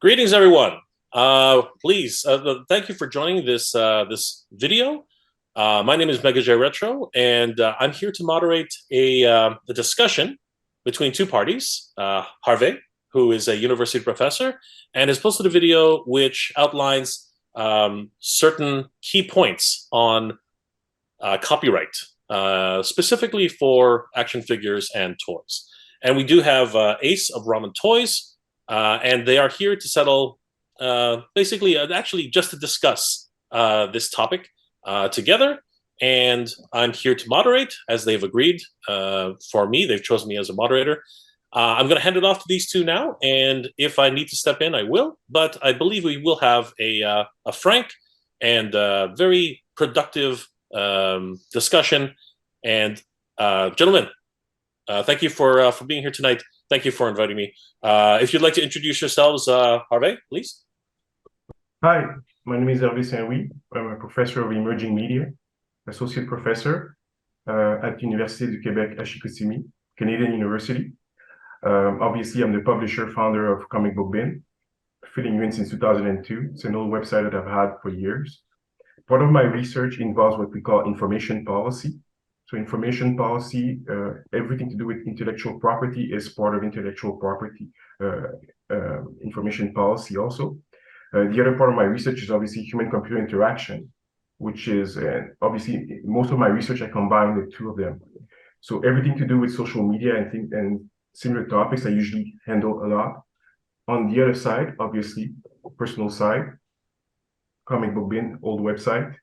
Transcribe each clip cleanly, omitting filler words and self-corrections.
Greetings, everyone. Please, thank you for joining this video. My name is Mega J Retro, and I'm here to moderate a discussion between two parties. Harvey, who is a university professor, and has posted a video which outlines certain key points on copyright, specifically for action figures and toys. And we do have Ace of Ramen Toys, and they are here to settle, basically, actually just to discuss this topic together. And I'm here to moderate, as they've agreed for me. They've chosen me as a moderator. I'm going to hand it off to these two now, and if I need to step in, I will. But I believe we will have a frank and very productive discussion. And gentlemen, thank you for being here tonight. Thank you for inviting me. If you'd like to introduce yourselves, Harvey, please. Hi, my name is Hervé Saint-Louis. I'm a professor of emerging media, associate professor at Université du Québec à Chicoutimi, Canadian University. Obviously, I'm the publisher, founder of Comic Book Bin, filling you in since 2002. It's an old website that I've had for years. Part of my research involves what we call information policy. So information policy, everything to do with intellectual property is part of intellectual property information policy also. The other part of my research is obviously human-computer interaction, which is obviously most of my research I combine the two of them. So everything to do with social media and similar topics I usually handle a lot. On the other side, obviously, personal side, Comic Book Bin, old website,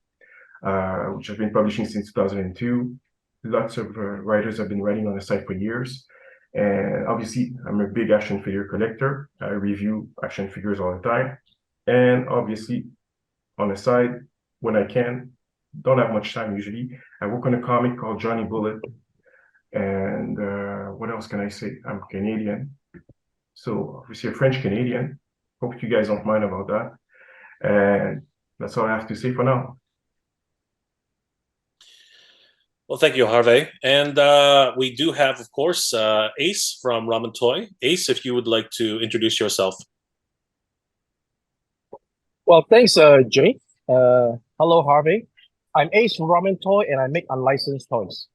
which I've been publishing since 2002. Lots of writers have been writing on the site for years. And obviously, I'm a big action figure collector. I review action figures all the time. And obviously, on the side, when I can, don't have much time usually, I work on a comic called Johnny Bullet. And what else can I say? I'm Canadian. So obviously a French Canadian. Hope you guys don't mind about that. And that's all I have to say for now. Well, thank you, Harvey. And we do have, of course, Ace from Ramen Toy. Ace, if you would like to introduce yourself. Well, thanks, Jay. Hello, Harvey. I'm Ace from Ramen Toy, and I make unlicensed toys.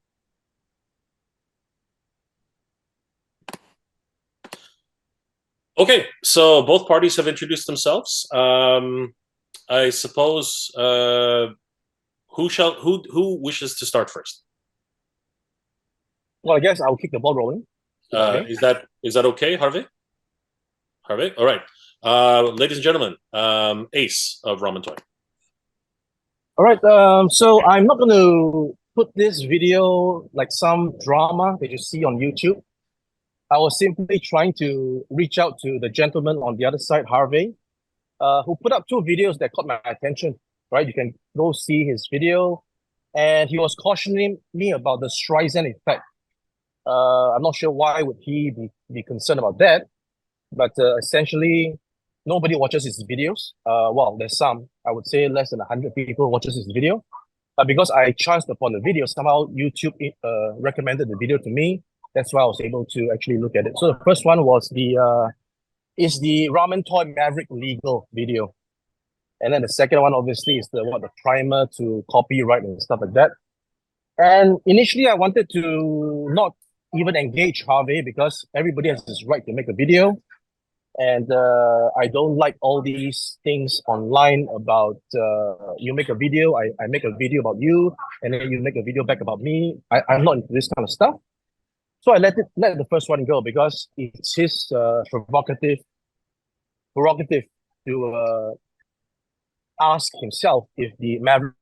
Okay, so both parties have introduced themselves. I suppose who wishes to start first? Well, I guess I'll keep the ball rolling. Okay. Is that okay, Harvey? Harvey, all right. Ladies and gentlemen, Ace of Ramen Toy. All right. So I'm not going to put this video like some drama that you see on YouTube. I was simply trying to reach out to the gentleman on the other side, Harvey, who put up two videos that caught my attention. Right, you can go see his video, and he was cautioning me about the Streisand effect. I'm not sure why would he be concerned about that, but essentially, nobody watches his videos. Well, there's some. I would say less than 100 people watches his video. But because I chanced upon the video, somehow YouTube recommended the video to me. That's why I was able to actually look at it. So the first one was is the Ramen Toy Maverick legal video. And then the second one, obviously, is the primer to copyright and stuff like that. And initially, I wanted to not even engage Harvey because everybody has this right to make a video. And I don't like all these things online about you make a video, I make a video about you, and then you make a video back about me. I'm not into this kind of stuff. So I let the first one go because it's his prerogative to ask himself if the Maverick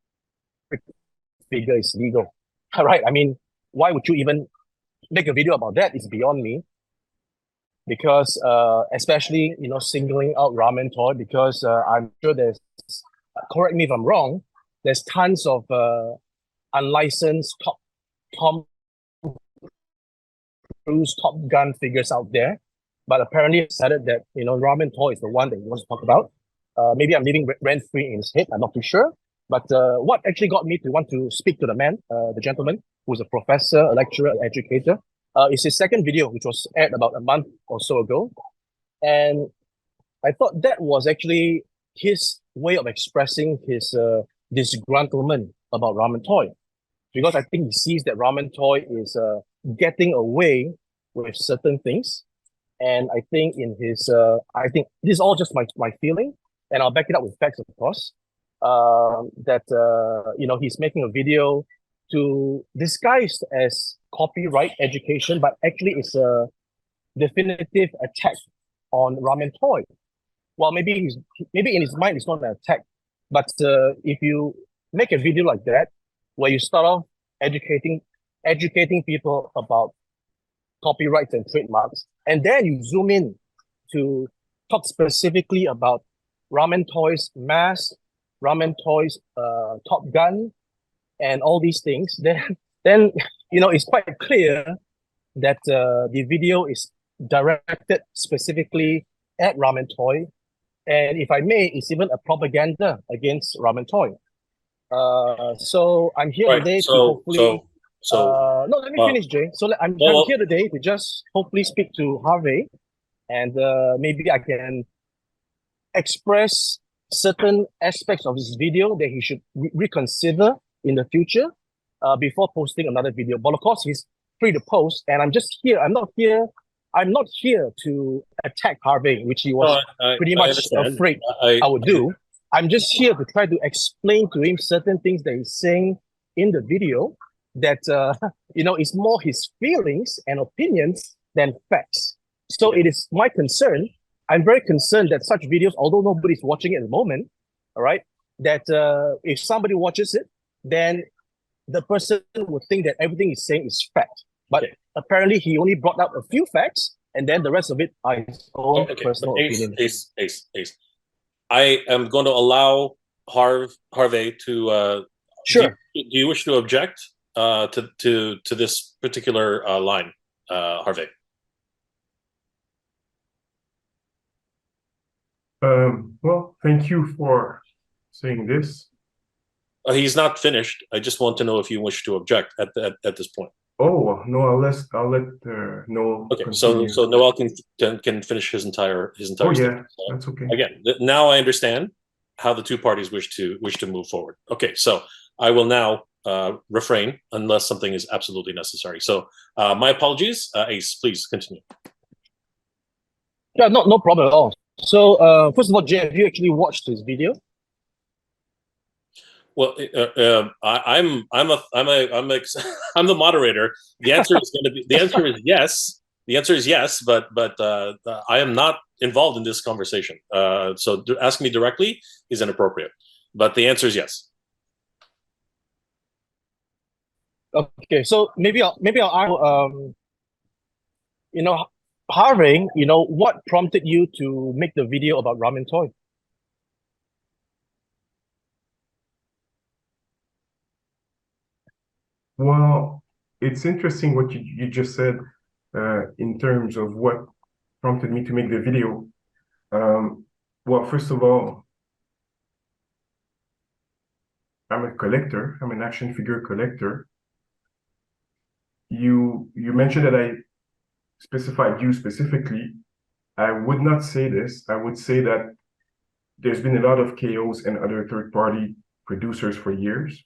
figure is legal. Right? I mean, why would you even make a video about that? It's beyond me. Because especially, singling out Ramen Toy, because I'm sure there's, correct me if I'm wrong, there's tons of unlicensed Tom Cruise Top Gun figures out there. But apparently decided that, Ramen Toy is the one that he wants to talk about. Maybe I'm living rent-free in his head, I'm not too sure. But what actually got me to want to speak to the man, the gentleman, who's a professor, a lecturer, an educator, is his second video, which was aired about a month or so ago. And I thought that was actually his way of expressing his disgruntlement about Ramen Toy, because I think he sees that Ramen Toy is getting away with certain things. And I think in his, I think this is all just my feeling, and I'll back it up with facts, of course. That he's making a video to disguised as copyright education, but actually it's a definitive attack on Ramen Toy. Well, maybe in his mind it's not an attack, but if you make a video like that, where you start off educating people about copyrights and trademarks, and then you zoom in to talk specifically about Ramen Toys mask, Ramen Toys Top Gun, and all these things, then it's quite clear that the video is directed specifically at Ramen Toy, and if I may, it's even a propaganda against Ramen Toy. So I'm here Right. today to So hopefully. No, let me uh, finish, Jay. So I'm well, here today to just hopefully speak to Harvey, and maybe I can express certain aspects of this video that he should reconsider in the future before posting another video. But of course, he's free to post, and I'm just here. I'm not here to attack Harvey, which he was pretty much afraid I would do. I'm just here to try to explain to him certain things that he's saying in the video that is more his feelings and opinions than facts. So it is my concern. I'm very concerned that such videos, although nobody's watching it at the moment, all right, that if somebody watches it, then the person would think that everything he's saying is fact. But apparently he only brought out a few facts, and then the rest of it are his own personal opinion. Ace. I am going to allow Harvey to. Sure. Do you wish to object to this particular line, Harvey? Well, thank you for saying this. He's not finished. I just want to know if you wish to object at this point. Oh no, I'll let Noel. Okay, continue. so Noel can finish his entire Oh statement. yeah, So, that's okay. again, now I understand how the two parties wish to move forward. Okay, so I will now refrain unless something is absolutely necessary. So my apologies, Ace. Please continue. Yeah, no problem at all. So first of all, Jay, have you actually watched this video? Well, I'm the moderator. The answer is going to be yes. The answer is yes, but I am not involved in this conversation. So asking me directly is inappropriate. But the answer is yes. Okay, so maybe I'll Harvey, what prompted you to make the video about Ramen Toy? Well, it's interesting what you just said in terms of what prompted me to make the video. Well, first of all, I'm a collector. I'm an action figure collector. You mentioned that I specified you specifically. I would not say this. I would say that there's been a lot of KOs and other third-party producers for years.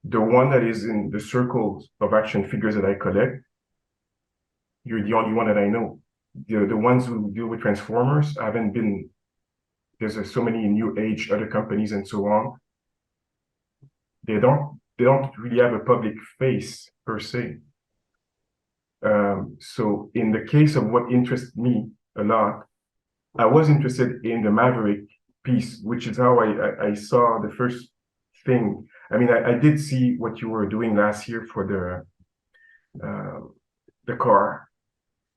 The one that is in the circles of action figures that I collect, you're the only one that I know. The ones who deal with Transformers haven't been, there's so many new age, other companies and so on. They don't really have a public face per se. So in the case of what interests me a lot, I was interested in the Maverick piece, which is how I saw the first thing. I mean, I did see what you were doing last year for the car.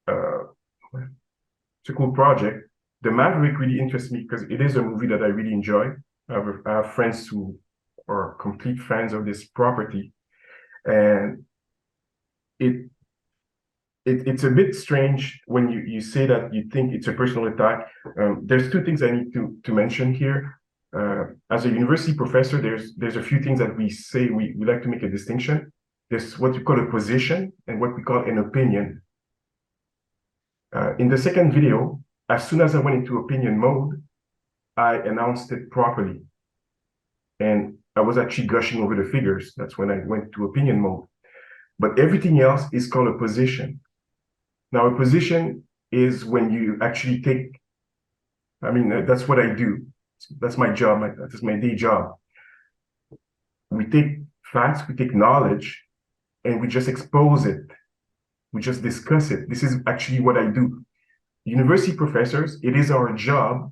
It's a cool project. The Maverick really interests me because it is a movie that I really enjoy. I have friends who are complete fans of this property, and it's a bit strange when you say that you think it's a personal attack. There's two things I need to mention here. As a university professor, there's a few things that we say we like to make a distinction. There's what we call a position and what we call an opinion. In the second video, as soon as I went into opinion mode, I announced it properly. And I was actually gushing over the figures. That's when I went to opinion mode. But everything else is called a position. Now, a position is when you actually take, I mean, that's what I do. That's my job. That's my day job. We take facts, we take knowledge, and we just expose it. We just discuss it. This is actually what I do. University professors, it is our job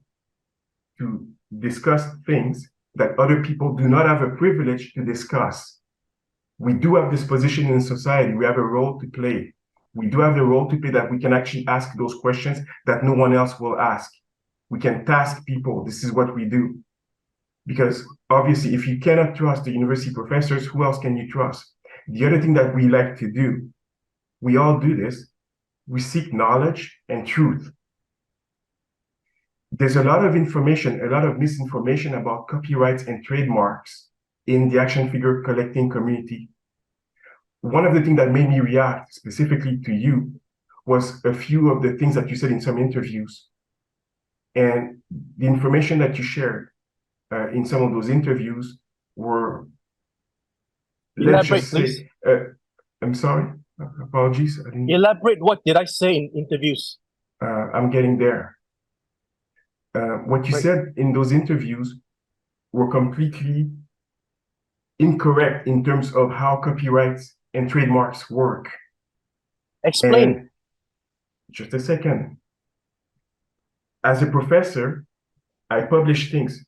to discuss things that other people do not have a privilege to discuss. We do have this position in society. We have a role to play. We do have the role to play that we can actually ask those questions that no one else will ask. We can task people. This is what we do. Because obviously, if you cannot trust the university professors, who else can you trust? The other thing that we like to do, we all do this, we seek knowledge and truth. There's a lot of information, a lot of misinformation about copyrights and trademarks in the action figure collecting community. One of the things that made me react specifically to you was a few of the things that you said in some interviews. And the information that you shared in some of those interviews were, let's just say, I'm sorry, apologies. I didn't, elaborate, what did I say in interviews? I'm getting there. What you said in those interviews were completely incorrect in terms of how copyrights and trademarks work. Explain. And just a second. As a professor, I publish things.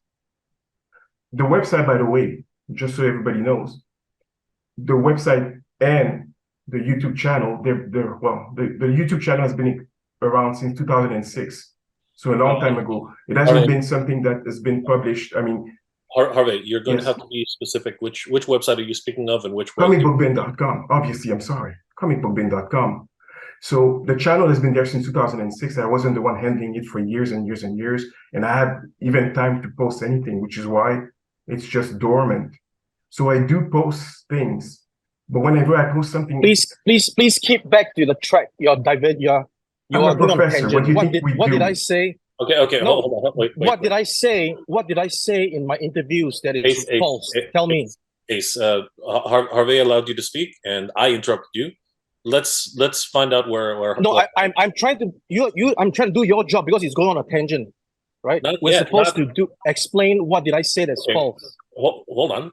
The website, by the way, just so everybody knows, the website and the YouTube channel, the YouTube channel has been around since 2006. So a long time ago. It hasn't been something that has been published. I mean, Harvey, you're going to have to be specific. Which website are you speaking of, and which comicbookbin.com. Obviously, I'm sorry, comicbookbin.com. So the channel has been there since 2006. I wasn't the one handling it for years and years and years, and I had even time to post anything, which is why it's just dormant. So I do post things, but whenever I post something, please keep back to the track. I'm a professor. What do you think we do? What did I say? Okay. No, hold on. Wait. What did I say? What did I say in my interviews that is false? Tell me. Ace, Harvey allowed you to speak, and I interrupted you. Let's find out where. No, I'm trying to I'm trying to do your job because it's going on a tangent, right? We're supposed to explain what did I say that's false. Hold on.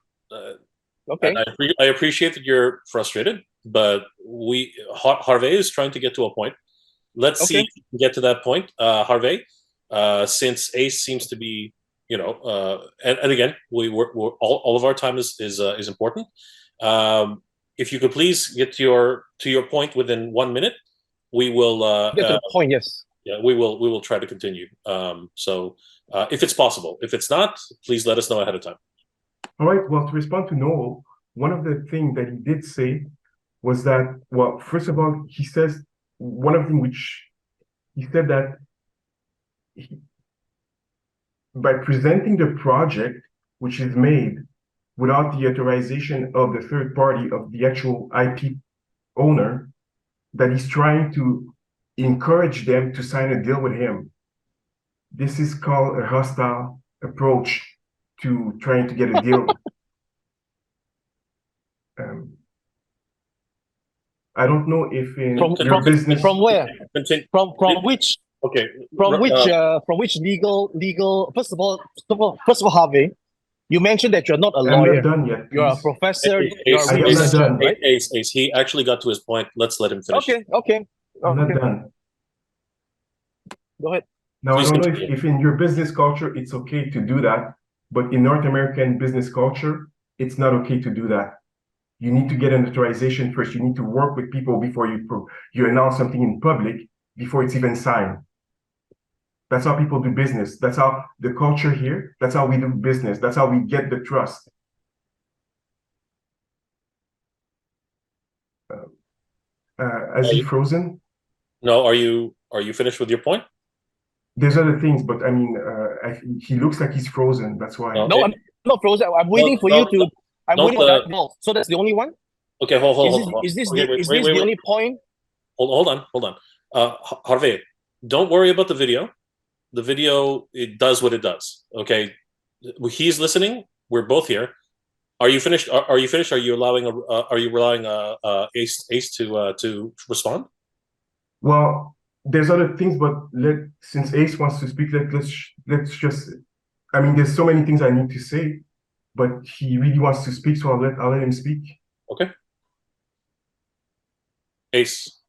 Okay. I appreciate that you're frustrated, but Harvey is trying to get to a point. Let's see if we can get to that point, Harvey. Since Ace seems to be, and again, we're all of our time is important. If you could please get to your point within 1 minute, we will get to the point. Yes. Yeah, we will try to continue. So if it's possible, if it's not, please let us know ahead of time. All right. Well, to respond to Noel, one of the things that he did say was that, well, first of all, he says one of the things which he said that by presenting the project which is made without the authorization of the third party, of the actual IP owner, that he's trying to encourage them to sign a deal with him. This is called a hostile approach to trying to get a deal. I don't know if in your business, from where, from which, okay, from which legal. First of all, Harvey, you mentioned that you're not a lawyer. I'm not done yet. You're a professor. Ace, you're a researcher, right? Ace, he actually got to his point. Let's let him finish. Okay. I'm not done. Go ahead. Now, I don't know if in your business culture it's okay to do that, but in North American business culture, it's not okay to do that. You need to get an authorization first. You need to work with people before you announce something in public, before it's even signed. That's how people do business. That's how the culture here, that's how we do business. That's how we get the trust. Is he frozen? No, are you finished with your point? There's other things, but I mean, he looks like he's frozen. That's why. No, I'm not frozen. I'm waiting for you to. I'm waiting for that ball. So that's the only one. Okay, hold on. Is this the only point? Hold on. Harvey, don't worry about the video. the video, it does what it does. Okay, he's listening. We're both here. Are you finished? Are you finished? Are you allowing Ace to respond? Well, there's other things, but since Ace wants to speak, let's just. I mean, there's so many things I need to say, but he really wants to speak, so I'll let him speak. Okay. Ace.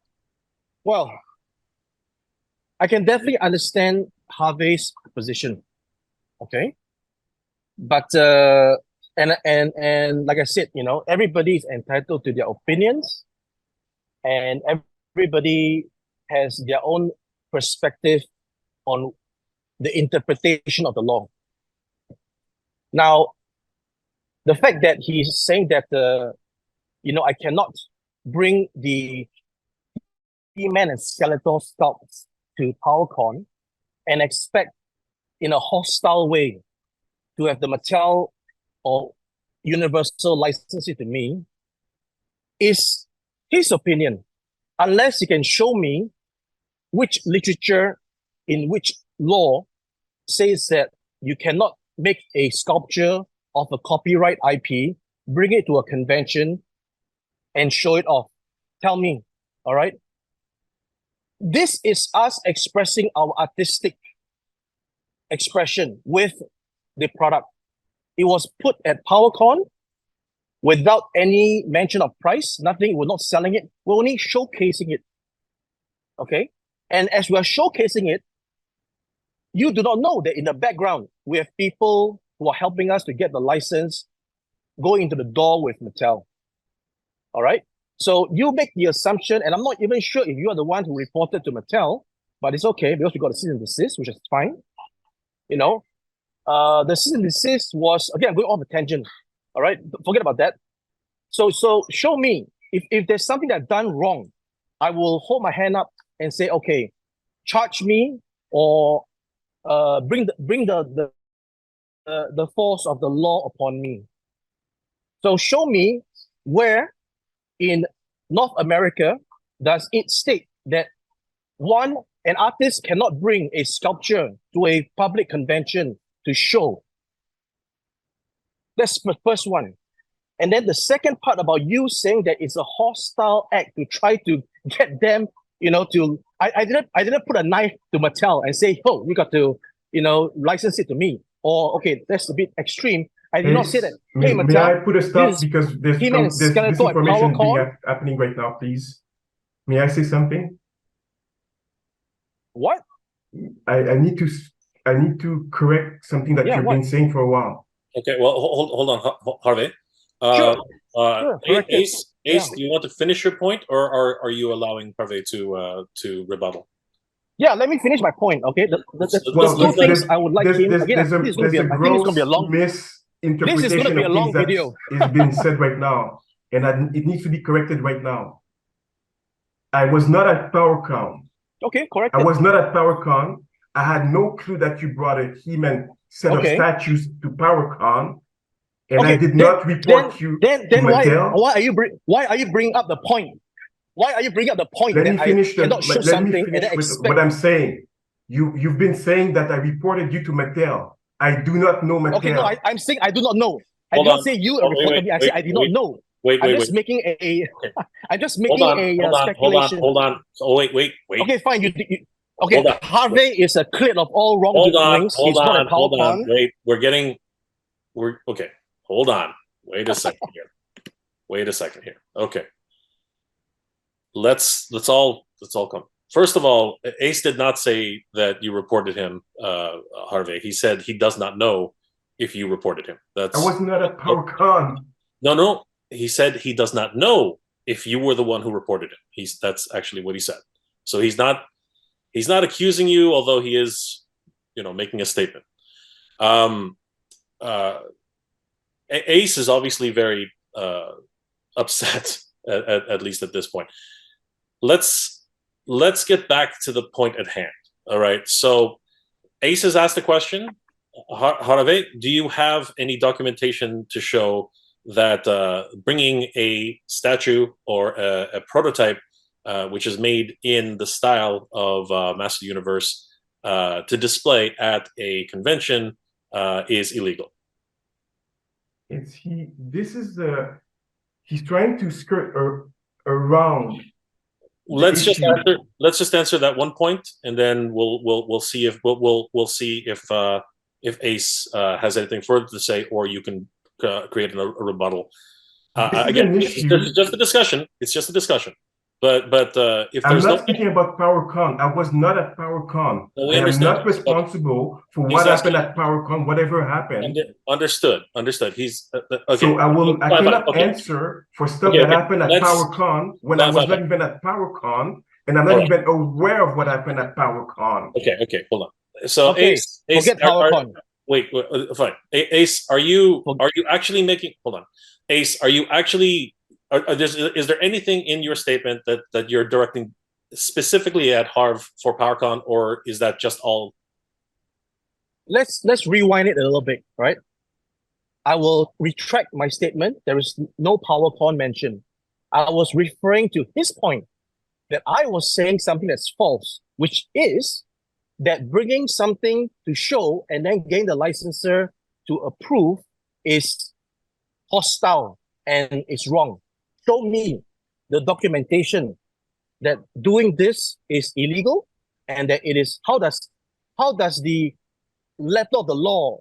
Well, I can definitely understand Harvey's position. Okay. But and like I said, everybody is entitled to their opinions, and everybody has their own perspective on the interpretation of the law. Now, the fact that he's saying that I cannot bring the He-Man and Skeletor sculpts to PowerCon and expect in a hostile way to have the Mattel or Universal license it to me is his opinion, unless he can show me which literature in which law says that you cannot make a sculpture of a copyright IP, bring it to a convention, and show it off. Tell me, all right? This is us expressing our artistic expression with the product. It was put at PowerCon without any mention of price, nothing. We're not selling it. We're only showcasing it. Okay? And as we're showcasing it, you do not know that in the background, we have people who are helping us to get the license, go into the door with Mattel. All right? So you make the assumption, and I'm not even sure if you are the one who reported to Mattel, but it's okay because we got a cease and desist, which is fine. The cease and desist was, again, I'm going off a tangent. All right? Forget about that. So show me, if there's something that's done wrong, I will hold my hand up and say, okay, charge me or bring the force of the law upon me. So show me where in North America does it state that an artist cannot bring a sculpture to a public convention to show. That's the first one. And then the second part about you saying that it's a hostile act to try to get them, I didn't put a knife to Mattel and say, oh, you got to, license it to me. Or, okay, that's a bit extreme. I did not say that. Hey, Mattel, may I put a stop because there's disinformation happening right now, please. May I say something? What? I need to correct something that you've been saying for a while. Okay, well, hold on, Harvey. Sure. Ace, do you want to finish your point, or are you allowing Harvey to rebuttal? Yeah, let me finish my point. Okay, there's two things I would like him. Again, this is going to be a long misinterpretation of things video. That is being said right now, and it needs to be corrected right now. I was not at PowerCon. Okay, correct. I was not at PowerCon. I had no clue that you brought a He-Man set of statues to PowerCon, and I did not report you to Mattel. Why are you bringing up the point? Why are you bringing up the point let that me finish I cannot show something and then expect... what I'm saying. You've been saying that I reported you to Mattel. I do not know Mattel. Okay, no, I'm saying I do not know. I did not say you reported me. I said I did not know. I'm just making a speculation. Hold on. Oh, wait. Okay, fine. Okay, Harvey is a clear of all wrongdoings. Hold on. Wait, okay. Hold on. Wait a second here. Okay. Let's all come. First of all, Ace did not say that you reported him, Harvey. He said he does not know if you reported him. I was not at PowerCon. No. He said he does not know if you were the one who reported him. That's actually what he said. So he's not accusing you, although he is, making a statement. Ace is obviously very upset, at least at this point. Let's get back to the point at hand. All right. So Ace has asked a question. Harvey, do you have any documentation to show that bringing a statue or a prototype, which is made in the style of Master Universe, to display at a convention is illegal. He's trying to skirt around. Let's just answer that one point, and then we'll see if we'll see if Ace has anything further to say, or you can create a rebuttal. Again, this is just a discussion. It's just a discussion. But if I'm not speaking about PowerCon. I was not at PowerCon. No, I am not responsible for what happened at PowerCon, whatever happened. Understood. He's okay. So I cannot answer for stuff that happened at PowerCon when I was not even at PowerCon, and I'm not even aware of what happened at PowerCon. Okay, hold on. So Ace, forget PowerCon. Wait, fine. Ace, are you actually making? Hold on, Ace, are you actually? Is there anything in your statement that you're directing specifically at Harv for PowerCon, or is that just all? Let's rewind it a little bit, right? I will retract my statement. There is no PowerCon mention. I was referring to his point that I was saying something that's false, which is that bringing something to show and then getting the licensor to approve is hostile and it's wrong. Show me the documentation that doing this is illegal, and that it is how does the letter of the law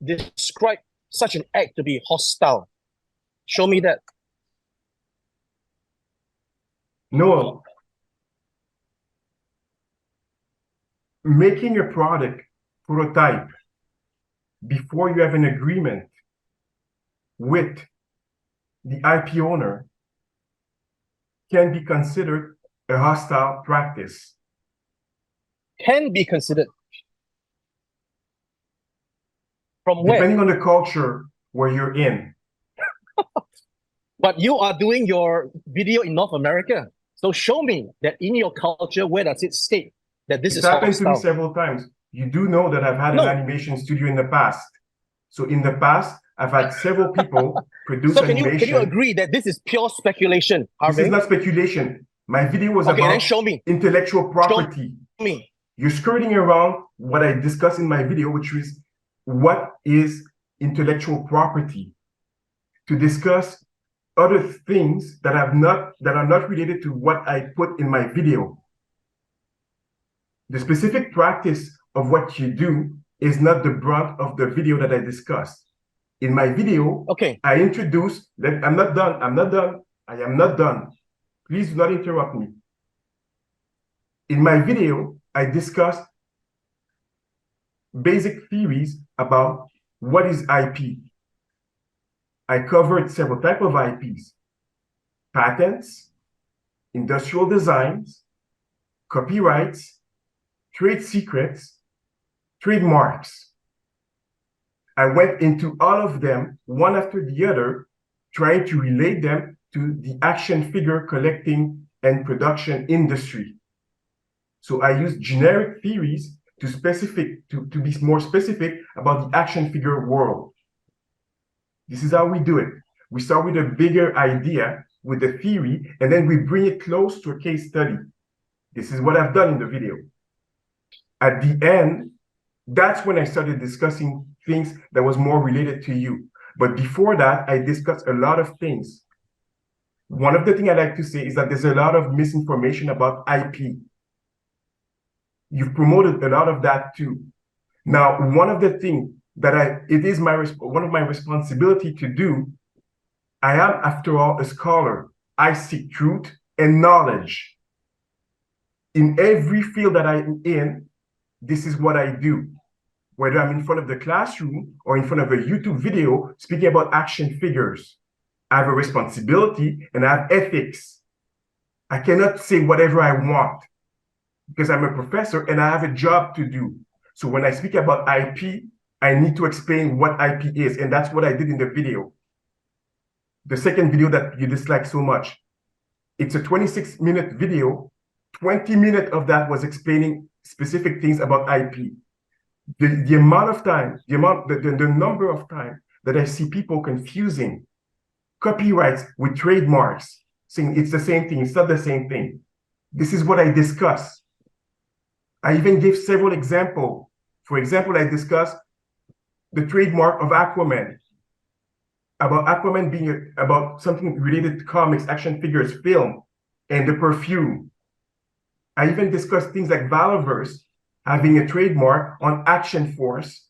describe such an act to be hostile? Show me that. Noel, making a product prototype before you have an agreement with the IP owner can be considered a hostile practice. Can be considered. From where? Depending on the culture where you're in. But you are doing your video in North America. So show me that in your culture, where does it state that this is hostile? It's happened to me several times. You do know that I've had an animation studio in the past. So in the past, I've had several people produce animation. Can you agree that this is pure speculation, Harvey? This is not speculation. My video was about show me. Intellectual property. Show me. You're skirting around what I discussed in my video, which is what is intellectual property, to discuss other things that are not related to what I put in my video. The specific practice of what you do is not the brunt of the video that I discussed. In my video, I introduced that I'm not done. I am not done. Please do not interrupt me. In my video, I discussed basic theories about what is IP. I covered several types of IPs: patents, industrial designs, copyrights, trade secrets, trademarks. I went into all of them, one after the other, trying to relate them to the action figure collecting and production industry. So I used generic theories to be more specific about the action figure world. This is how we do it. We start with a bigger idea, with the theory, and then we bring it close to a case study. This is what I've done in the video. At the end, that's when I started discussing things that was more related to you. But before that, I discussed a lot of things. One of the things I like to say is that there's a lot of misinformation about IP. You've promoted a lot of that too. Now, one of the things that one of my responsibility to do, I am, after all, a scholar. I seek truth and knowledge. In every field that I'm in, this is what I do. Whether I'm in front of the classroom or in front of a YouTube video speaking about action figures, I have a responsibility and I have ethics. I cannot say whatever I want because I'm a professor and I have a job to do. So when I speak about IP, I need to explain what IP is, and that's what I did in the video. The second video that you dislike so much, it's a 26-minute video. 20 minutes of that was explaining specific things about IP. The amount of time, the number of time that I see people confusing copyrights with trademarks, saying it's the same thing, it's not the same thing. This is what I discuss. I even gave several examples. For example, I discussed the trademark of Aquaman, about Aquaman being about something related to comics, action figures, film, and the perfume. I even discussed things like Valaverse having a trademark on Action Force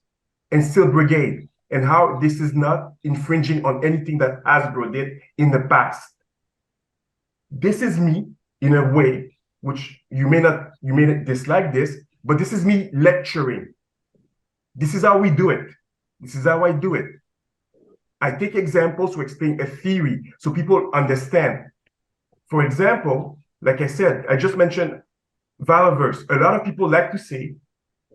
and Steel Brigade, and how this is not infringing on anything that Hasbro did in the past. This is me in a way, which you may not dislike this, but this is me lecturing. This is how we do it. This is how I do it. I take examples to explain a theory so people understand. For example, like I said, I just mentioned Valaverse. A lot of people like to say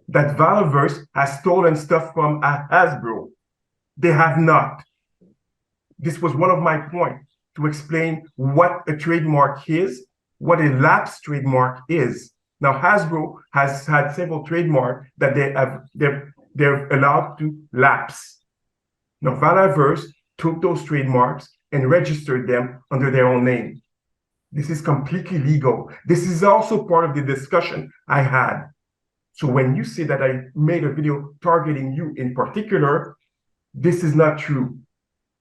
that Valaverse has stolen stuff from Hasbro. They have not. This was one of my points to explain what a trademark is, what a lapse trademark is. Now, Hasbro has had several trademarks that they're allowed to lapse. Now, Valaverse took those trademarks and registered them under their own name. This is completely legal. This is also part of the discussion I had. So when you say that I made a video targeting you in particular, this is not true.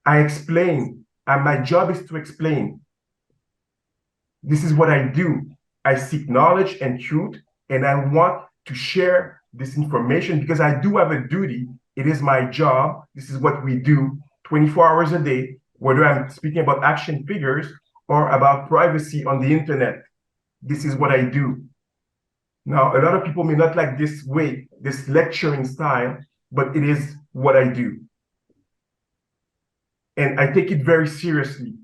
I explain, and my job is to explain. This is what I do. I seek knowledge and truth, and I want to share this information because I do have a duty. It is my job. This is what we do 24 hours a day, whether I'm speaking about action figures or about privacy on the internet. This is what I do. Now, a lot of people may not like this way, this lecturing style, but it is what I do. And I take it very seriously.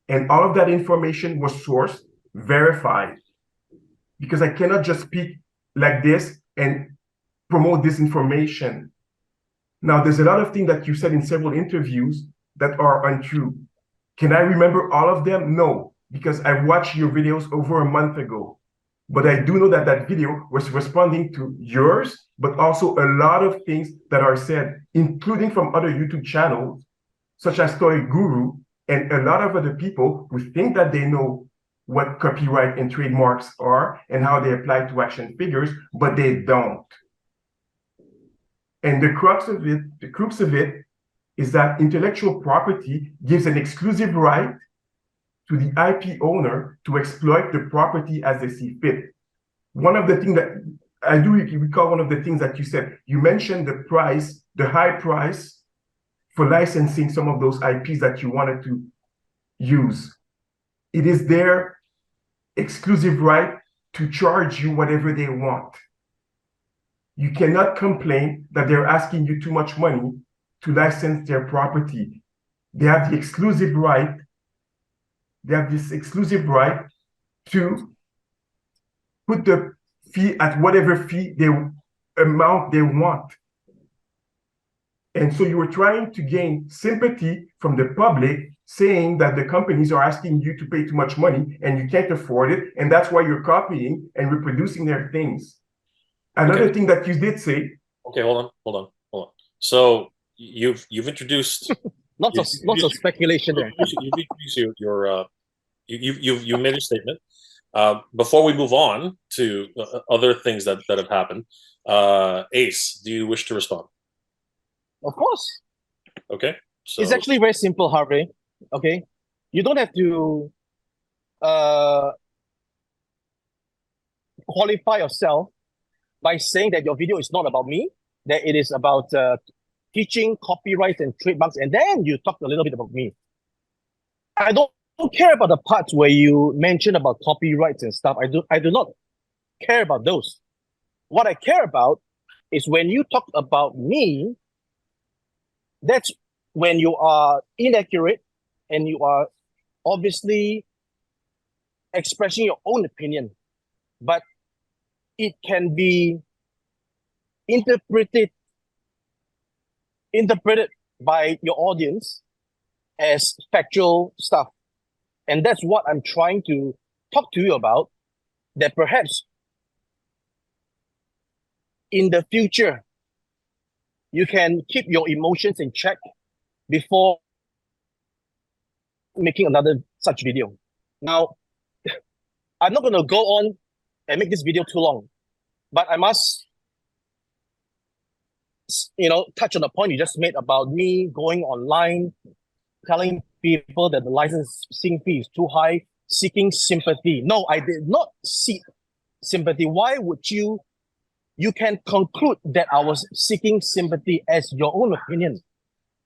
And all of that information was sourced, verified, because I cannot just speak like this and promote this information. Now, there's a lot of things that you said in several interviews that are untrue. Can I remember all of them? No, because I watched your videos over a month ago. But I do know that that video was responding to yours, but also a lot of things that are said, including from other YouTube channels, such as Toy Guru, and a lot of other people who think that they know what copyright and trademarks are and how they apply to action figures, but they don't. And the crux of it is that intellectual property gives an exclusive right to the IP owner to exploit the property as they see fit. One of the things that I do recall, one of the things that you said, you mentioned the price, the high price for licensing some of those IPs that you wanted to use. It is their exclusive right to charge you whatever they want. You cannot complain that they're asking you too much money to license their property. They have the exclusive right. They have this exclusive right to put the fee at whatever amount they want. And so you were trying to gain sympathy from the public, saying that the companies are asking you to pay too much money and you can't afford it, and that's why you're copying and reproducing their things. Another thing that you did say. Okay, hold on. So you've introduced lots of speculation there. You've introduced you made a statement. Before we move on to other things that have happened, Ace, do you wish to respond? Of course. Okay. So it's actually very simple, Harvey. Okay, you don't have to qualify yourself by saying that your video is not about me, that it is about teaching copyright and trademarks, and then you talk a little bit about me. I don't care about the parts where you mention about copyrights and stuff. I do not care about those. What I care about is when you talk about me, that's when you are inaccurate and you are obviously expressing your own opinion, but it can be interpreted by your audience as factual stuff. And that's what I'm trying to talk to you about, that perhaps in the future, you can keep your emotions in check before making another such video. Now, I'm not going to go on and make this video too long. But I must, touch on the point you just made about me going online, telling people that the licensing fee is too high, seeking sympathy. No, I did not seek sympathy. Why would you? You can conclude that I was seeking sympathy as your own opinion,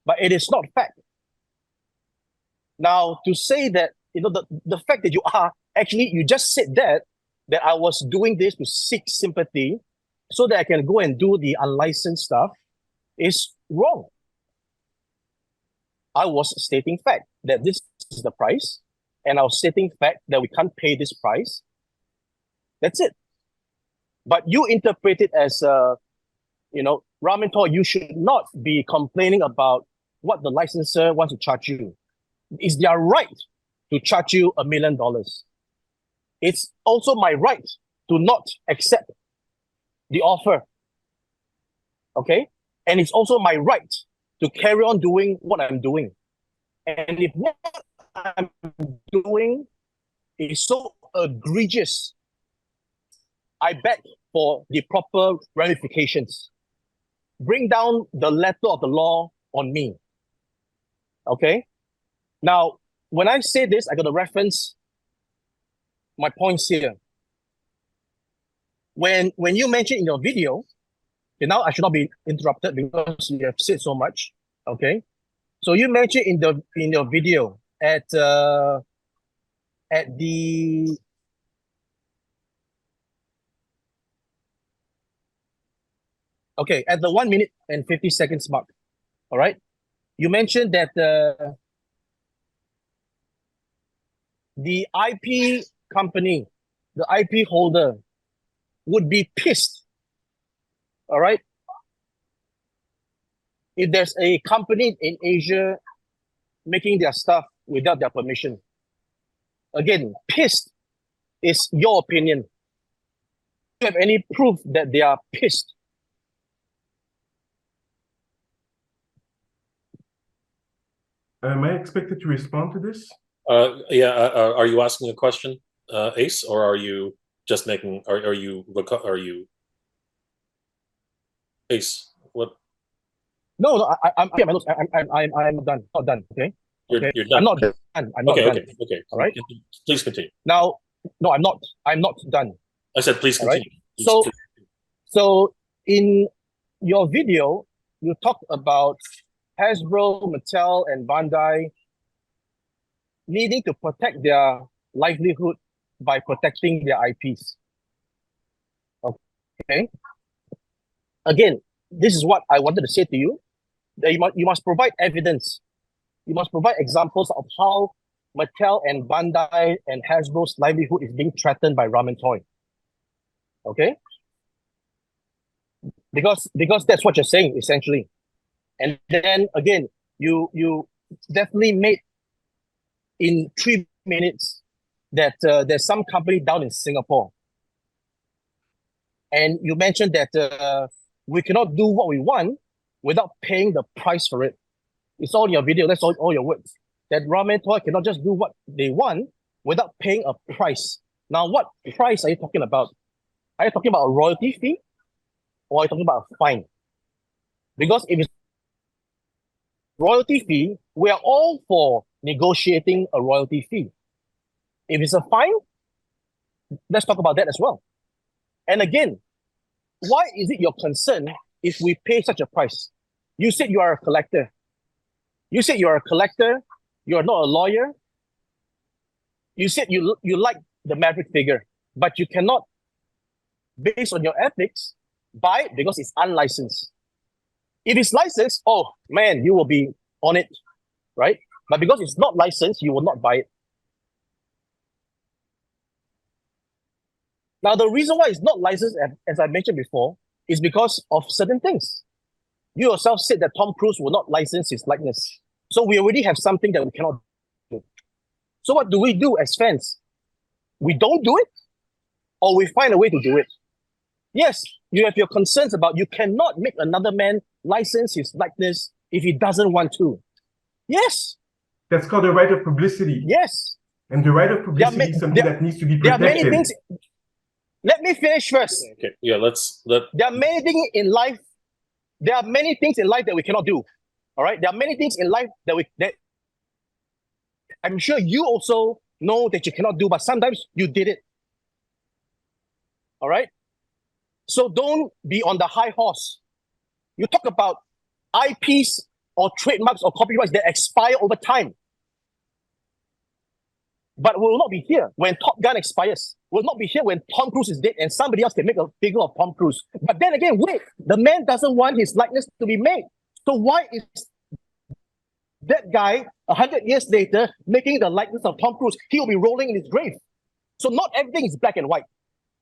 but it is not fact. Now, to say that, the fact that you just said that I was doing this to seek sympathy so that I can go and do the unlicensed stuff is wrong. I was stating fact that this is the price, and I was stating fact that we can't pay this price. That's it. But you interpret it as, Ramen Toy, you should not be complaining about what the licensor wants to charge you. It's their right to charge you $1 million. It's also my right to not accept the offer. Okay? And it's also my right to carry on doing what I'm doing. And if what I'm doing is so egregious, I beg for the proper ramifications. Bring down the letter of the law on me. Okay? Now, when I say this, I got to reference my points here. When you mentioned in your video, okay, now I should not be interrupted because you have said so much. Okay? So you mentioned in your video at the at the 1 minute and 50 seconds mark. All right. You mentioned that the IP company, the IP holder, would be pissed. All right. If there's a company in Asia making their stuff without their permission. Again, pissed is your opinion. Do you have any proof that they are pissed? Am I expected to respond to this? Are you asking a question, Ace, or are you just making? Are you Ace? What? No, I'm done. Not done. Okay. You're done. I'm not done. I'm not done. Okay. All right. Please continue. Now, no, I'm not. I'm not done. I said please continue. All right? So in your video, you talked about Hasbro, Mattel, and Bandai needing to protect their livelihood by protecting their IPs. Okay. Again, this is what I wanted to say to you. That you must provide evidence. You must provide examples of how Mattel and Bandai and Hasbro's livelihood is being threatened by Ramen Toy. Okay? Because that's what you're saying, essentially. And then again, you definitely made in 3 minutes that there's some company down in Singapore. And you mentioned that we cannot do what we want without paying the price for it. It's all in your video, that's all your words. That Ramen Toy cannot just do what they want without paying a price. Now, what price are you talking about? Are you talking about a royalty fee? Or are you talking about a fine? Because if it's royalty fee, we are all for negotiating a royalty fee. If it's a fine, let's talk about that as well. And again, why is it your concern if we pay such a price? You said you are a collector. You said you are a collector. You are not a lawyer. You said you like the Maverick figure, but you cannot, based on your ethics, buy it because it's unlicensed. If it's licensed, oh man, you will be on it, right? But because it's not licensed, you will not buy it. Now, the reason why it's not licensed, as I mentioned before, is because of certain things. You yourself said that Tom Cruise will not license his likeness. So we already have something that we cannot do. So what do we do as fans? We don't do it, or we find a way to do it. Yes, you have your concerns about you cannot make another man license his likeness if he doesn't want to. Yes. That's called the right of publicity. Yes. And the right of publicity is something that needs to be protected. There are many things. Let me finish first. Okay, yeah, let. There are many things in life. There are many things in life that we cannot do. All right. There are many things in life that I'm sure you also know that you cannot do, but sometimes you did it. All right. So don't be on the high horse. You talk about IPs or trademarks or copyrights that expire over time. But we will not be here when Top Gun expires. We'll not be here when Tom Cruise is dead and somebody else can make a figure of Tom Cruise. But then again, wait, the man doesn't want his likeness to be made. So why is that guy 100 years later making the likeness of Tom Cruise? He will be rolling in his grave. So not everything is black and white.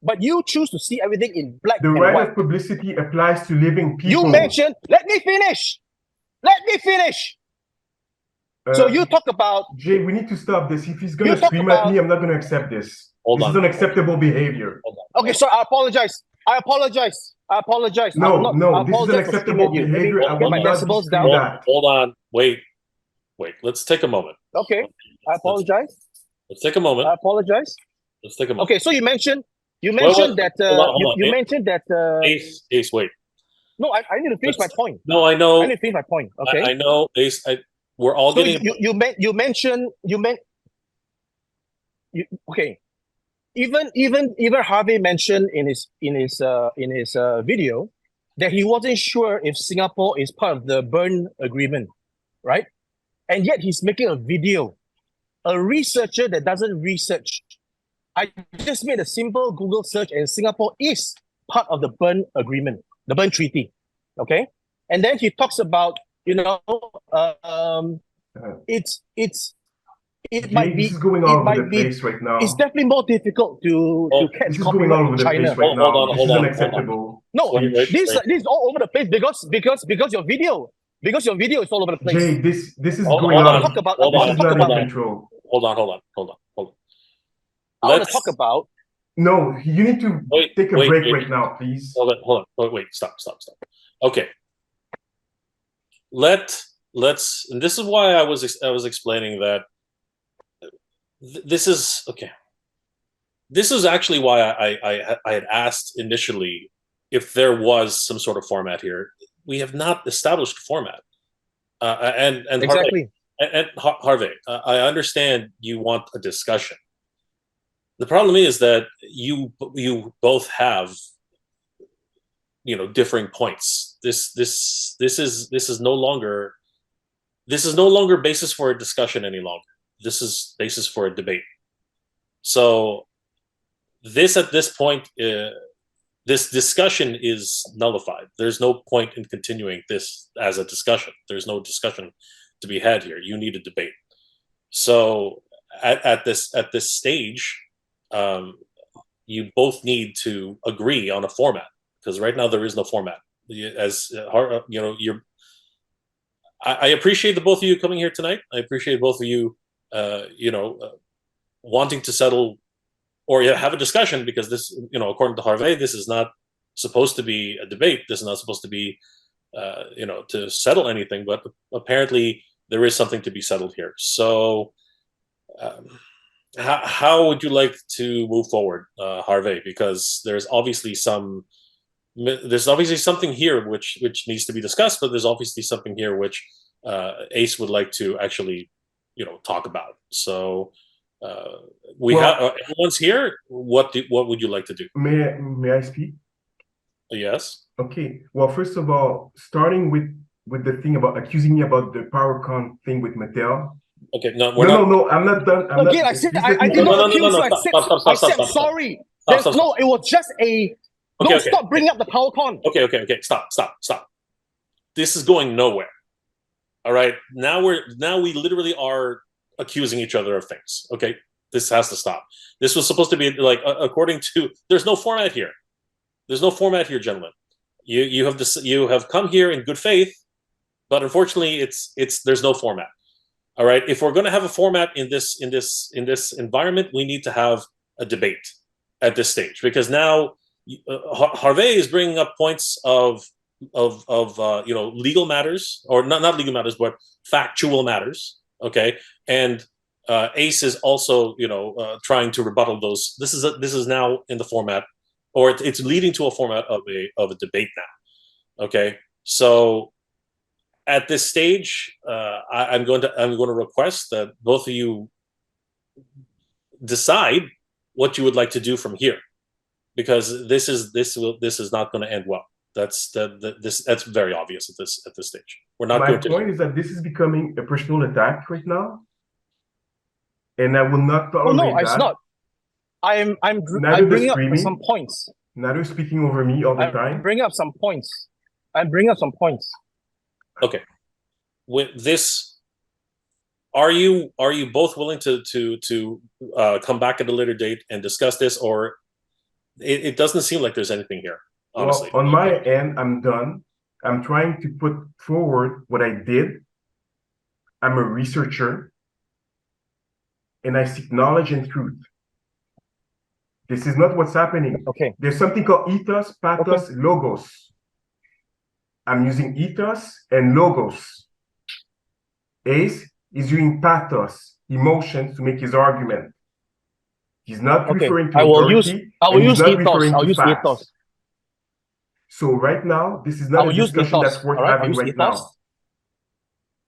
But you choose to see everything in black and white. The right of publicity applies to living people. You mentioned, let me finish. Let me finish. So you talk about... Jay, we need to stop this. If he's going to scream at me, I'm not going to accept this. This is unacceptable behavior. Okay, so I apologize. I apologize. No, this is unacceptable behavior. I will not do that. Hold on. Wait. Let's take a moment. Okay, I apologize. Let's take a moment. I apologize. Let's take a moment. Okay, so you mentioned that you mentioned that Ace, wait. No, I need to finish my point. No, I know. I need to finish my point. Okay. I know, Ace. We're all so getting. Okay. Even Harvey mentioned in his video that he wasn't sure if Singapore is part of the Berne Agreement, right? And yet he's making a video. A researcher that doesn't research. I just made a simple Google search and Singapore is part of the Berne Agreement, the Berne Treaty, okay? And then he talks about, it might be. This is going all over the place right now. It's definitely more difficult to catch copyright in China. Hold on. This is unacceptable. No, this is all over the place because your video is all over the place. Jay, this is going on. Hold on. I want to talk about. No, you need to take a break right now, please. Hold on. Wait. Stop. Okay. Let's. And this is why I was explaining that. This is okay. This is actually why I had asked initially if there was some sort of format here. We have not established a format. And exactly. Harvey, I understand you want a discussion. The problem is that you both have, differing points. This is no longer basis for a discussion any longer. This is basis for a debate. So at this point, this discussion is nullified. There's no point in continuing this as a discussion. There's no discussion to be had here. You need a debate. So at this stage, you both need to agree on a format, because right now there is no format. I appreciate the both of you coming here tonight. I appreciate both of you, wanting to settle or have a discussion, because this, according to Harvey, this is not supposed to be a debate. This is not supposed to be, to settle anything. But apparently, there is something to be settled here. So, how would you like to move forward, Harvey? Because there's obviously something here which needs to be discussed, but there's obviously something here which Ace would like to actually, talk about. So everyone's here. What would you like to do? May I speak? Yes. Okay. Well, first of all, starting with the thing about accusing me about the PowerCon thing with Mattel. Okay. No, I'm not done. I said I did not accuse you. I said sorry. No, it was just a. Okay, stop bringing up the PowerCon. Okay. Stop. This is going nowhere. All right. Now we literally are accusing each other of things. Okay. This has to stop. This was supposed to be like, according to, there's no format here. There's no format here, gentlemen. You have come here in good faith, but unfortunately there's no format. All right. If we're going to have a format in this environment, we need to have a debate at this stage, because now Harvey is bringing up points of legal matters, or not legal matters, but factual matters. Okay. And Ace is also, trying to rebuttal those. This is now in the format or it's leading to a format of a debate now. Okay, so at this stage, I'm going to request that both of you decide what you would like to do from here, because this is not going to end well. That's very obvious at this stage. We're not My going to. point is that this is becoming a personal attack right now, and I will not Oh no, tolerate it's that. not. I'm Neither the bringing up screaming, some points. neither speaking over me all the I'm time. bringing up some points. I'm bringing up some points. Okay, with this, are you both willing to come back at a later date and discuss this, or it doesn't seem like there's anything here, honestly? Well, on my end, I'm done. I'm trying to put forward what I did. I'm a researcher, and I seek knowledge and truth. This is not what's happening. Okay. There's something called ethos, pathos, logos. I'm using ethos and logos. Ace is using pathos, emotions, to make his argument. He's not referring to authority. I will use ethos. I'll use ethos. So right now, this is not a discussion that's worth having right now.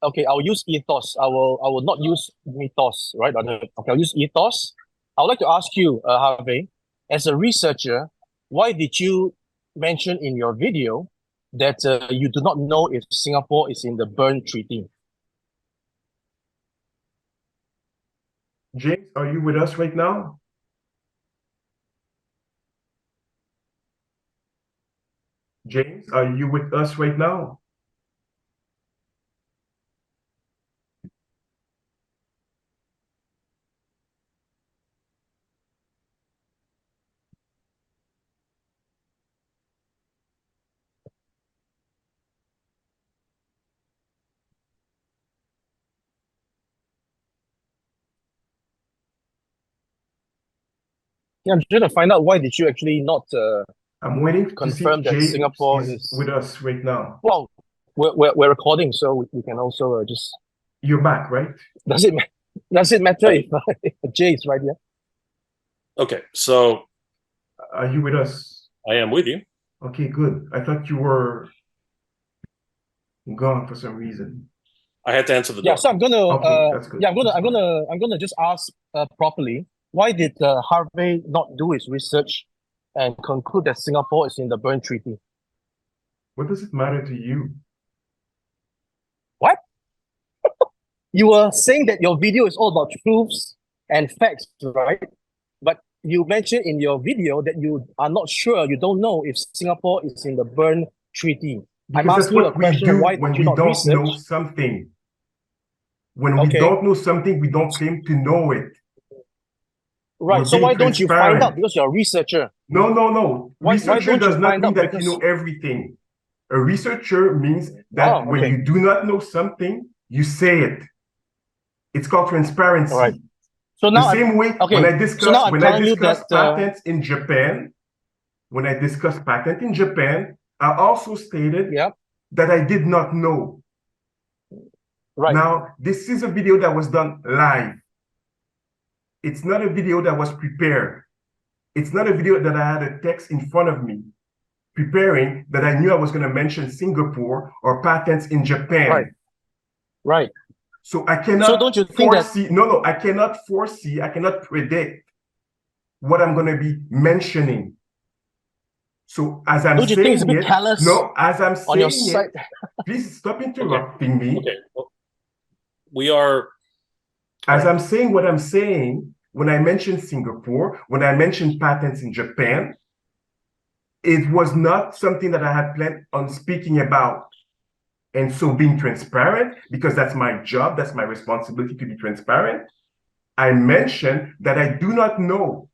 Okay, I'll use ethos. I will not use mythos, right? Okay, I'll use ethos. I would like to ask you, Harvey, as a researcher, why did you mention in your video that you do not know if Singapore is in the Berne Treaty? James, are you with us right now? James, are you with us right now? Yeah, I'm trying to find out why did you actually not I'm waiting to see if confirm that James Singapore is with us right now. Well, we're recording, so we can also just. You're back, right? Does it matter if Jay is right here? Okay, so are you with us? I am with you. Okay, good. I thought you were gone for some reason. I had to answer the door. Yeah, so I'm gonna. Okay, that's good. Yeah, I'm gonna just ask properly. Why did Harvey not do his research and conclude that Singapore is in the Berne Treaty? What does it matter to you? What? You were saying that your video is all about truths and facts, right? But you mentioned in your video that you are not sure, you don't know if Singapore is in the Berne Treaty. Because I'm asking you a question, why when did you we not don't research? know something. When we don't know something, we don't claim to know it. Right, so why don't you find out? Because you're a researcher. No. Researcher does not mean that you know everything. A researcher means that when you do not know something, you say it. It's called transparency. All right. So now the same way when I discuss patents in Japan, I also stated that I did not know. Right. Now, this is a video that was done live. It's not a video that was prepared. It's not a video that I had a text in front of me preparing that I knew I was going to mention Singapore or patents in Japan. Right. So I cannot so don't you think foresee, I cannot foresee, I cannot predict what I'm going to be mentioning. So as I'm saying it, please stop interrupting me. Okay. Well, we are. As I'm saying what I'm saying, when I mentioned Singapore, when I mentioned patents in Japan, it was not something that I had planned on speaking about. And so being transparent, because that's my job, that's my responsibility to be transparent, I mentioned that I do not know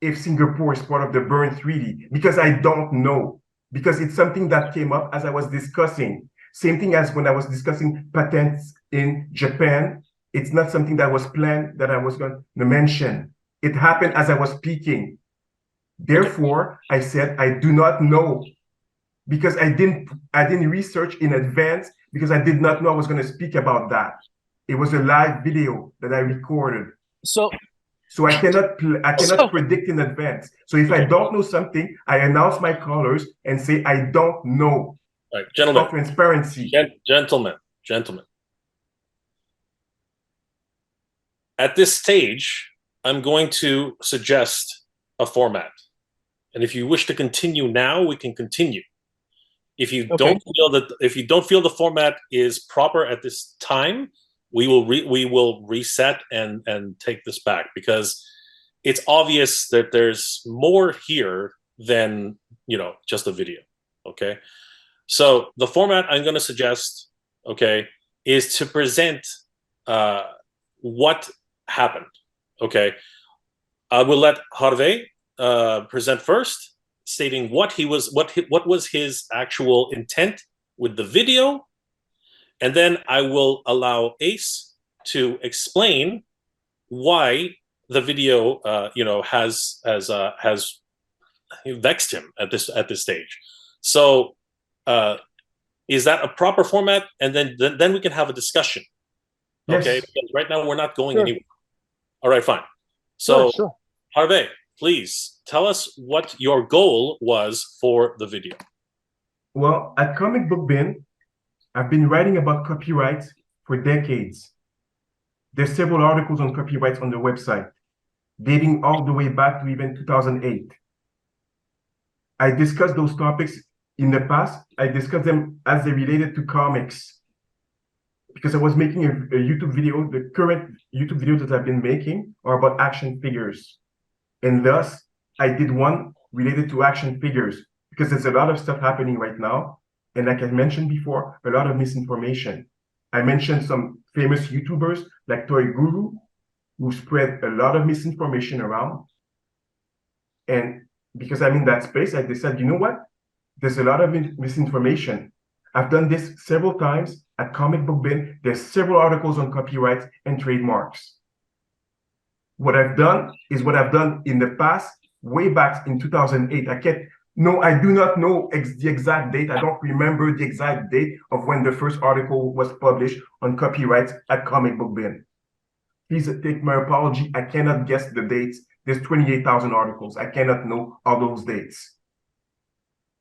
if Singapore is part of the Berne Treaty, because I don't know, because it's something that came up as I was discussing. Same thing as when I was discussing patents in Japan. It's not something that was planned that I was going to mention. It happened as I was speaking. Therefore, I said I do not know, because I didn't research in advance, because I did not know I was going to speak about that. It was a live video that I recorded. So So I cannot So- predict in advance. So if I don't know something, I announce my colors and say I don't know. All right, gentlemen, For transparency. gentlemen. At this stage, I'm going to suggest a format. And if you wish to continue now, we can continue. If you don't feel the format is proper at this time, we will reset and take this back, because it's obvious that there's more here than, you know, just a video. Okay. So the format I'm going to suggest, okay, is to present what happened. Okay. I will let Harvey present first, stating what was his actual intent with the video, and then I will allow Ace to explain why the video, has vexed him at this stage. So, is that a proper format? And then we can have a discussion. Yes. Okay, because right now we're not going anywhere. All right, fine. So, sure. Harvey, please tell us what your goal was for the video. Well, at Comic Book Bin, I've been writing about copyright for decades. There's several articles on copyright on the website, dating all the way back to even 2008. I discussed those topics in the past. I discussed them as they related to comics, because I was making a YouTube video. The current YouTube videos that I've been making are about action figures. And thus, I did one related to action figures, because there's a lot of stuff happening right now. And like I mentioned before, a lot of misinformation. I mentioned some famous YouTubers like Toy Guru, who spread a lot of misinformation around. And because I'm in that space, I decided, you know what? There's a lot of misinformation. I've done this several times at Comic Book Bin. There's several articles on copyright and trademarks. What I've done is what I've done in the past, way back in 2008. I do not know the exact date. I don't remember the exact date of when the first article was published on copyright at Comic Book Bin. Please take my apology. I cannot guess the dates. There's 28,000 articles. I cannot know all those dates.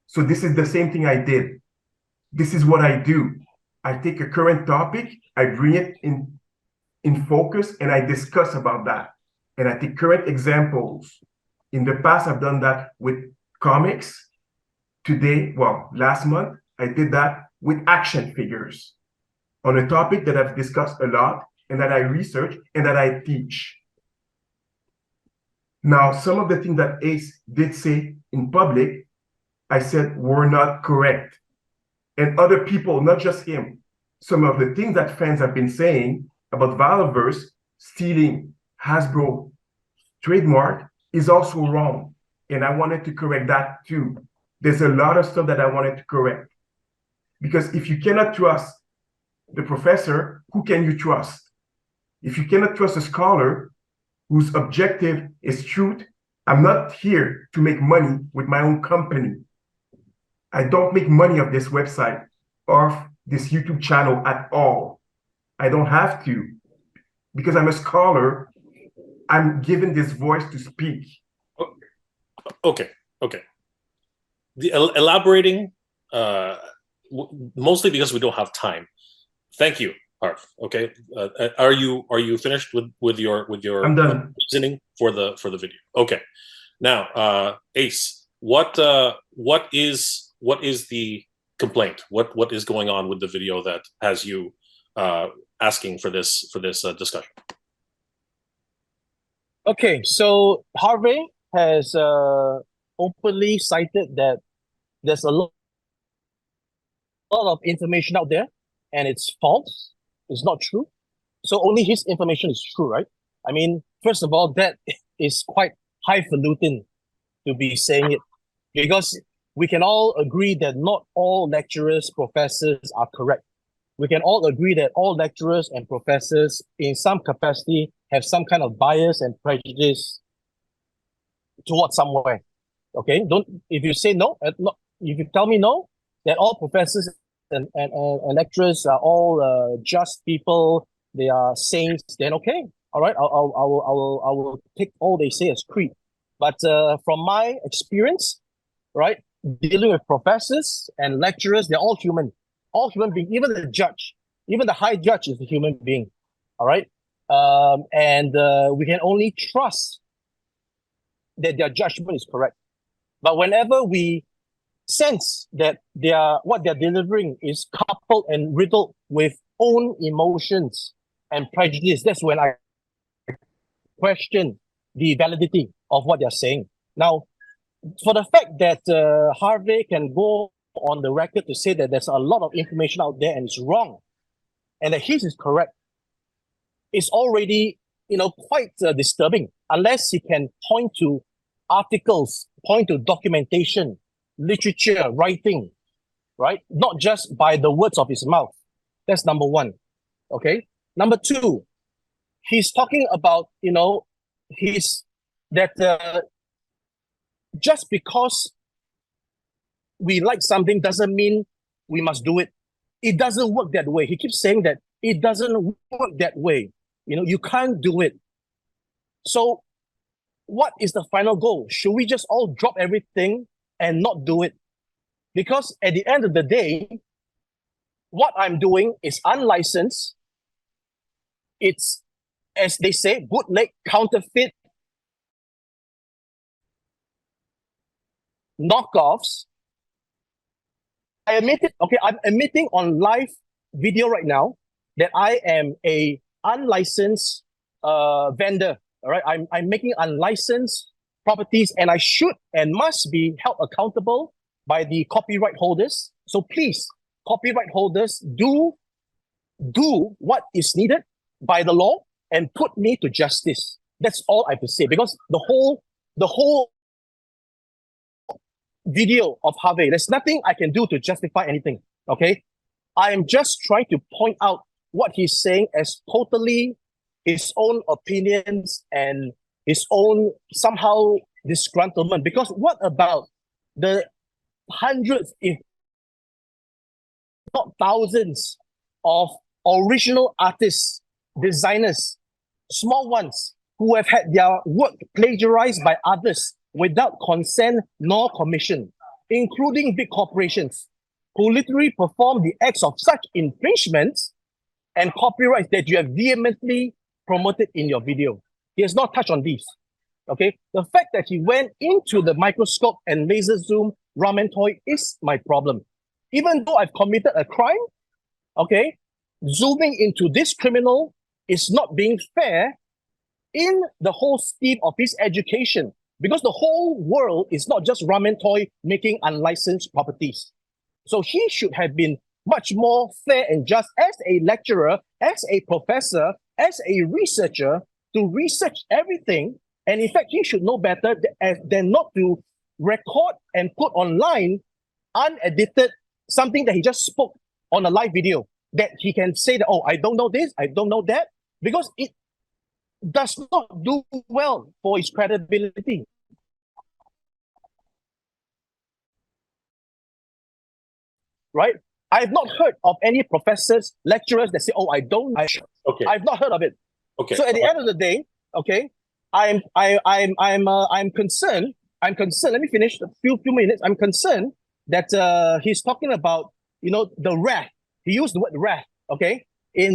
So this is the same thing I did. This is what I do. I take a current topic, I bring it in focus, and I discuss about that. And I take current examples. In the past, I've done that with comics. Last month, I did that with action figures on a topic that I've discussed a lot and that I research and that I teach. Now, some of the things that Ace did say in public, I said were not correct. And other people, not just him, some of the things that fans have been saying about Valveverse stealing Hasbro trademark is also wrong. And I wanted to correct that too. There's a lot of stuff that I wanted to correct. Because if you cannot trust the professor, who can you trust? If you cannot trust a scholar whose objective is truth, I'm not here to make money with my own company. I don't make money off this website or this YouTube channel at all. I don't have to, because I'm a scholar. I'm given this voice to speak. Okay. Elaborating, mostly because we don't have time. Thank you, Harv. Okay, are you finished with your I'm done. reasoning for the video? Okay. Now, Ace, what is the complaint? What is going on with the video that has you asking for this discussion? Okay, so Harvey has openly cited that there's a lot of information out there and it's false, it's not true. So only his information is true, right? I mean, first of all, that is quite highfalutin to be saying it, because we can all agree that not all lecturers, professors are correct. We can all agree that all lecturers and professors in some capacity have some kind of bias and prejudice towards somewhere. Okay, if you say no, if you tell me no, that all professors and lecturers are all just people, they are saints, then okay, All right, I will take all they say as creed. But from my experience, right, dealing with professors and lecturers, they're all human beings. Even the judge, even the high judge is a human being. All right, and we can only trust that their judgment is correct. But whenever we sense that what they're delivering is coupled and riddled with own emotions and prejudice, that's when I question the validity of what they're saying. Now, for the fact that Harvey can go on the record to say that there's a lot of information out there and it's wrong, and that his is correct, it's already quite disturbing. Unless he can point to articles, point to documentation, literature, writing, right? Not just by the words of his mouth. That's number one. Okay. Number two, he's talking about just because we like something doesn't mean we must do it. It doesn't work that way. He keeps saying that it doesn't work that way. You can't do it. So what is the final goal? Should we just all drop everything and not do it? Because at the end of the day, what I'm doing is unlicensed. It's, as they say, bootleg, counterfeit, knockoffs. I'm admitting on live video right now that I am a unlicensed vendor. All right, I'm making unlicensed properties, and I should and must be held accountable by the copyright holders. So please, copyright holders, do what is needed by the law and put me to justice. That's all I have to say, because the whole video of Harvey, there's nothing I can do to justify anything. Okay, I am just trying to point out what he's saying as totally his own opinions and his own somehow disgruntlement. Because what about the hundreds, if not thousands, of original artists, designers, small ones, who have had their work plagiarized by others without consent nor commission, including big corporations, who literally perform the acts of such infringements and copyrights that you have vehemently promoted in your video? He has not touched on these. Okay, the fact that he went into the microscope and laser zoom Ramen Toy is my problem. Even though I've committed a crime, okay, zooming into this criminal is not being fair in the whole scheme of his education, because the whole world is not just Ramen Toy making unlicensed properties. So he should have been much more fair and just as a lecturer, as a professor, as a researcher, to research everything. And in fact, he should know better than not to record and put online unedited something that he just spoke on a live video, that he can say that, oh, I don't know this, I don't know that, because it does not do well for his credibility. Right? I have not heard of any professors, lecturers that say, "Oh, I don't." Okay. I've not heard of it. Okay. So at the end of the day, okay, I'm concerned. I'm concerned. Let me finish a few minutes. I'm concerned that he's talking about the wrath. He used the word wrath. Okay, he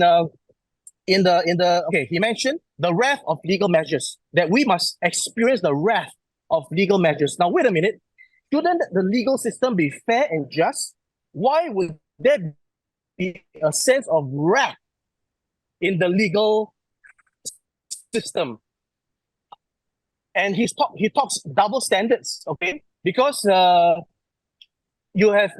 mentioned the wrath of legal measures, that we must experience the wrath of legal measures. Now wait a minute. Shouldn't the legal system be fair and just? Why would there be a sense of wrath in the legal system? And he talks double standards, okay? Because you have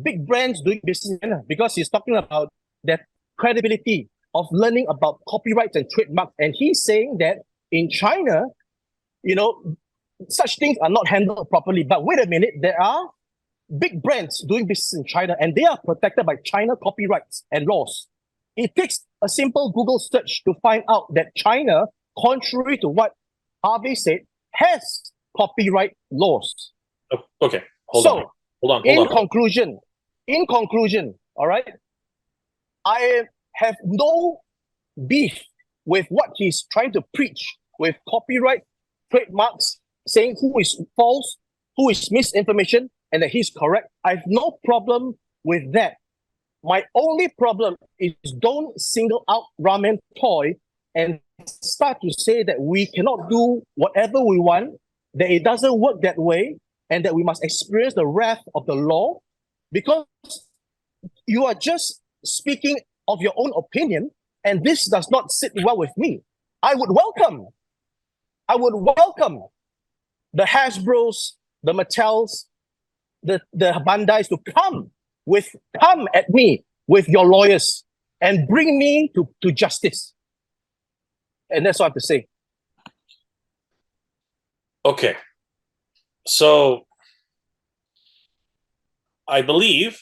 big brands doing business, because he's talking about that credibility of learning about copyrights and trademarks, and he's saying that in China, such things are not handled properly. But wait a minute, there are big brands doing business in China, and they are protected by China copyrights and laws. It takes a simple Google search to find out that China, contrary to what Harvey said, has copyright laws. Okay, hold on. In conclusion, all right, I have no beef with what he's trying to preach with copyright, trademarks, saying who is false, who is misinformation, and that he's correct. I have no problem with that. My only problem is don't single out Ramen Toy and start to say that we cannot do whatever we want, that it doesn't work that way, and that we must experience the wrath of the law, because you are just speaking of your own opinion, and this does not sit well with me. I would welcome the Hasbros, the Mattels, the Bandais to come at me with your lawyers and bring me to justice. And that's all I have to say. Okay. So I believe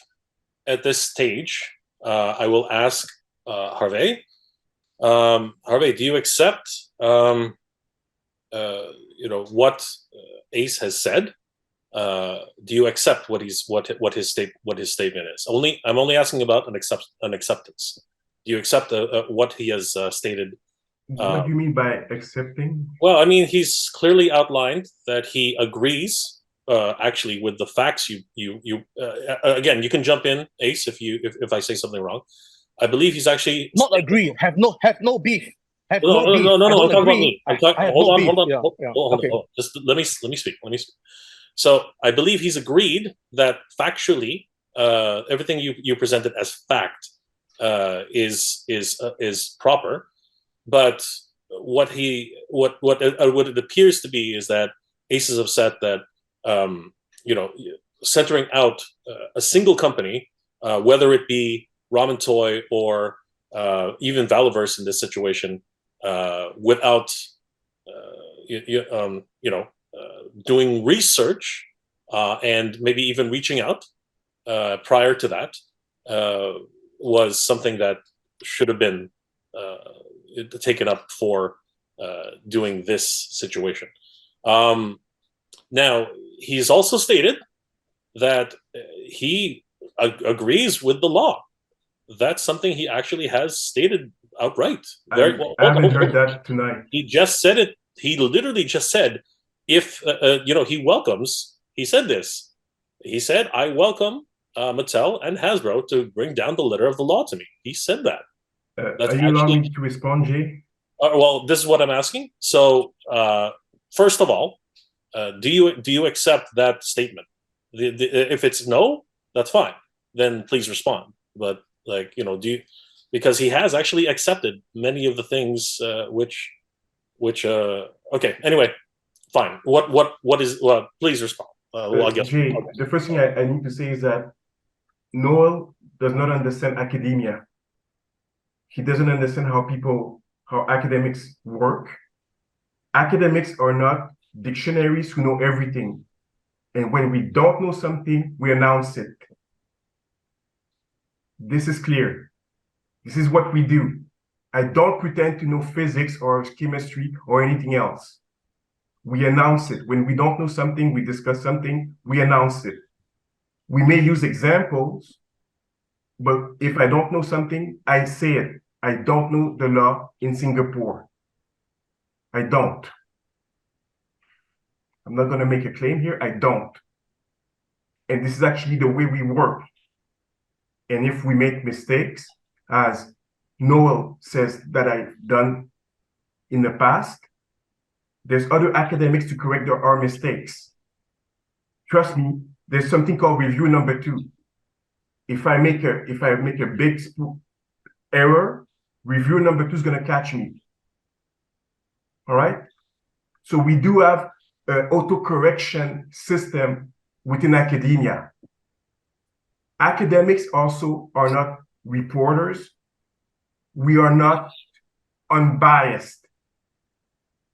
at this stage, I will ask Harvey. Harvey, do you accept what Ace has said? Do you accept what his statement is? I'm only asking about an acceptance. Do you accept what he has stated? What do you mean by accepting? Well, I mean, he's clearly outlined that he agrees, actually, with the facts. Again, you can jump in, Ace, if I say something wrong. I believe he's actually not agree. Have no beef. No. I'm talking about me. Hold on. Just let me speak. So I believe he's agreed that factually, everything you presented as fact is proper. But what it appears to be is that Ace is upset that centering out a single company, whether it be Ramen Toy or even Valiverse in this situation, without doing research and maybe even reaching out prior to that, was something that should have been taken up for doing this situation. Now, he's also stated that he agrees with the law. That's something he actually has stated outright. I haven't heard that tonight. He just said it. He literally just said, if he welcomes. He said this. He said, "I welcome Mattel and Hasbro to bring down the letter of the law to me." He said that. Are you allowing me to respond, Jay? Well, this is what I'm asking. So, first of all, do you accept that statement? If it's no, that's fine. Then please respond. But because he has actually accepted many of the things which okay. Anyway, fine. What is? Well, please respond. Jay, the first thing I need to say is that Noel does not understand academia. He doesn't understand how academics work. Academics are not dictionaries who know everything. And when we don't know something, we announce it. This is clear. This is what we do. I don't pretend to know physics or chemistry or anything else. We announce it. When we don't know something, we discuss something, we announce it. We may use examples, but if I don't know something, I say it. I don't know the law in Singapore. I don't. I'm not going to make a claim here. I don't. And this is actually the way we work. And if we make mistakes, as Noel says that I've done in the past, there's other academics to correct our mistakes. Trust me, there's something called review number 2. If I make a big error, review number 2 is going to catch me. All right? So we do have an auto-correction system within academia. Academics also are not reporters. We are not unbiased.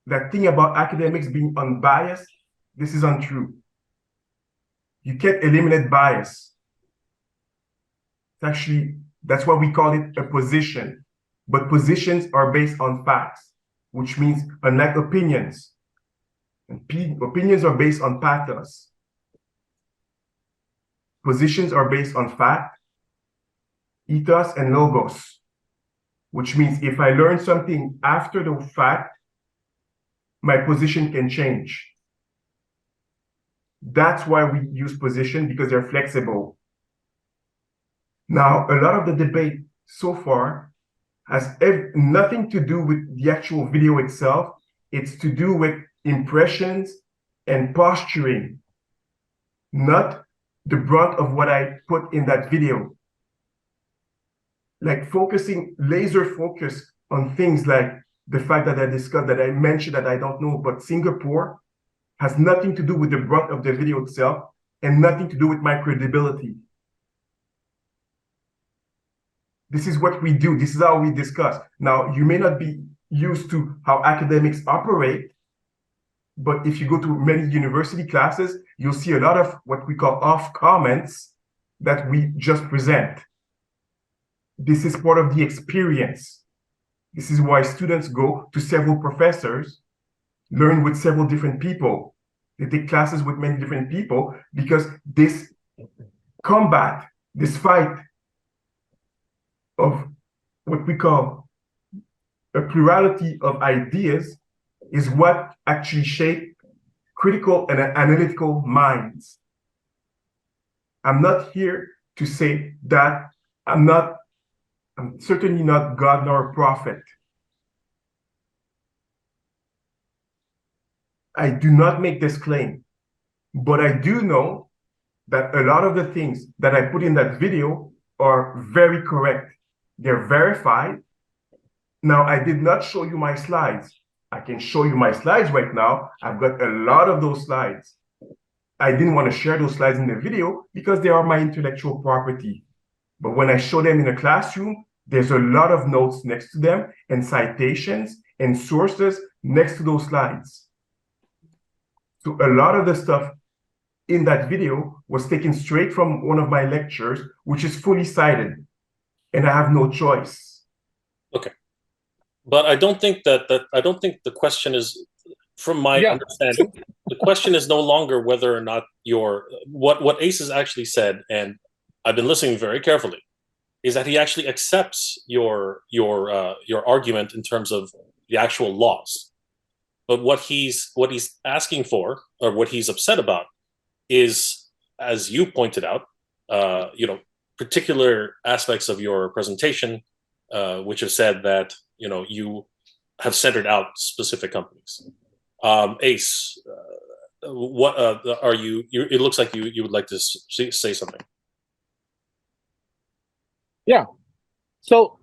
That thing about academics being unbiased, this is untrue. You can't eliminate bias. It's actually, that's why we call it a position. But positions are based on facts, which means unlike opinions. And opinions are based on pathos. Positions are based on fact, ethos, and logos. which means if I learn something after the fact, my position can change. That's why we use position, because they're flexible. Now, a lot of the debate so far has nothing to do with the actual video itself. It's to do with impressions and posturing, not the brunt of what I put in that video. Like focusing, laser focus on things like the fact that I discussed, that I mentioned that I don't know, but Singapore has nothing to do with the brunt of the video itself and nothing to do with my credibility. This is what we do. This is how we discuss. Now, you may not be used to how academics operate, but if you go to many university classes, you'll see a lot of what we call off comments that we just present. This is part of the experience. This is why students go to several professors, learn with several different people. They take classes with many different people, because this combat, this fight of what we call a plurality of ideas is what actually shape critical and analytical minds. I'm not here to say that I'm certainly not God nor a prophet. I do not make this claim, but I do know that a lot of the things that I put in that video are very correct. They're verified. Now, I did not show you my slides. I can show you my slides right now. I've got a lot of those slides. I didn't want to share those slides in the video because they are my intellectual property. But when I show them in a classroom, there's a lot of notes next to them and citations and sources next to those slides. So a lot of the stuff in that video was taken straight from one of my lectures, which is fully cited, and I have no choice. Okay. But I don't think the question is, from my understanding, the question is no longer whether or not what Ace has actually said, and I've been listening very carefully, is that he actually accepts your argument in terms of the actual laws. But what he's asking for, or what he's upset about, is, as you pointed out, particular aspects of your presentation, which have said that you have centered out specific companies. Ace, what are you? It looks like you would like to say something. Yeah. So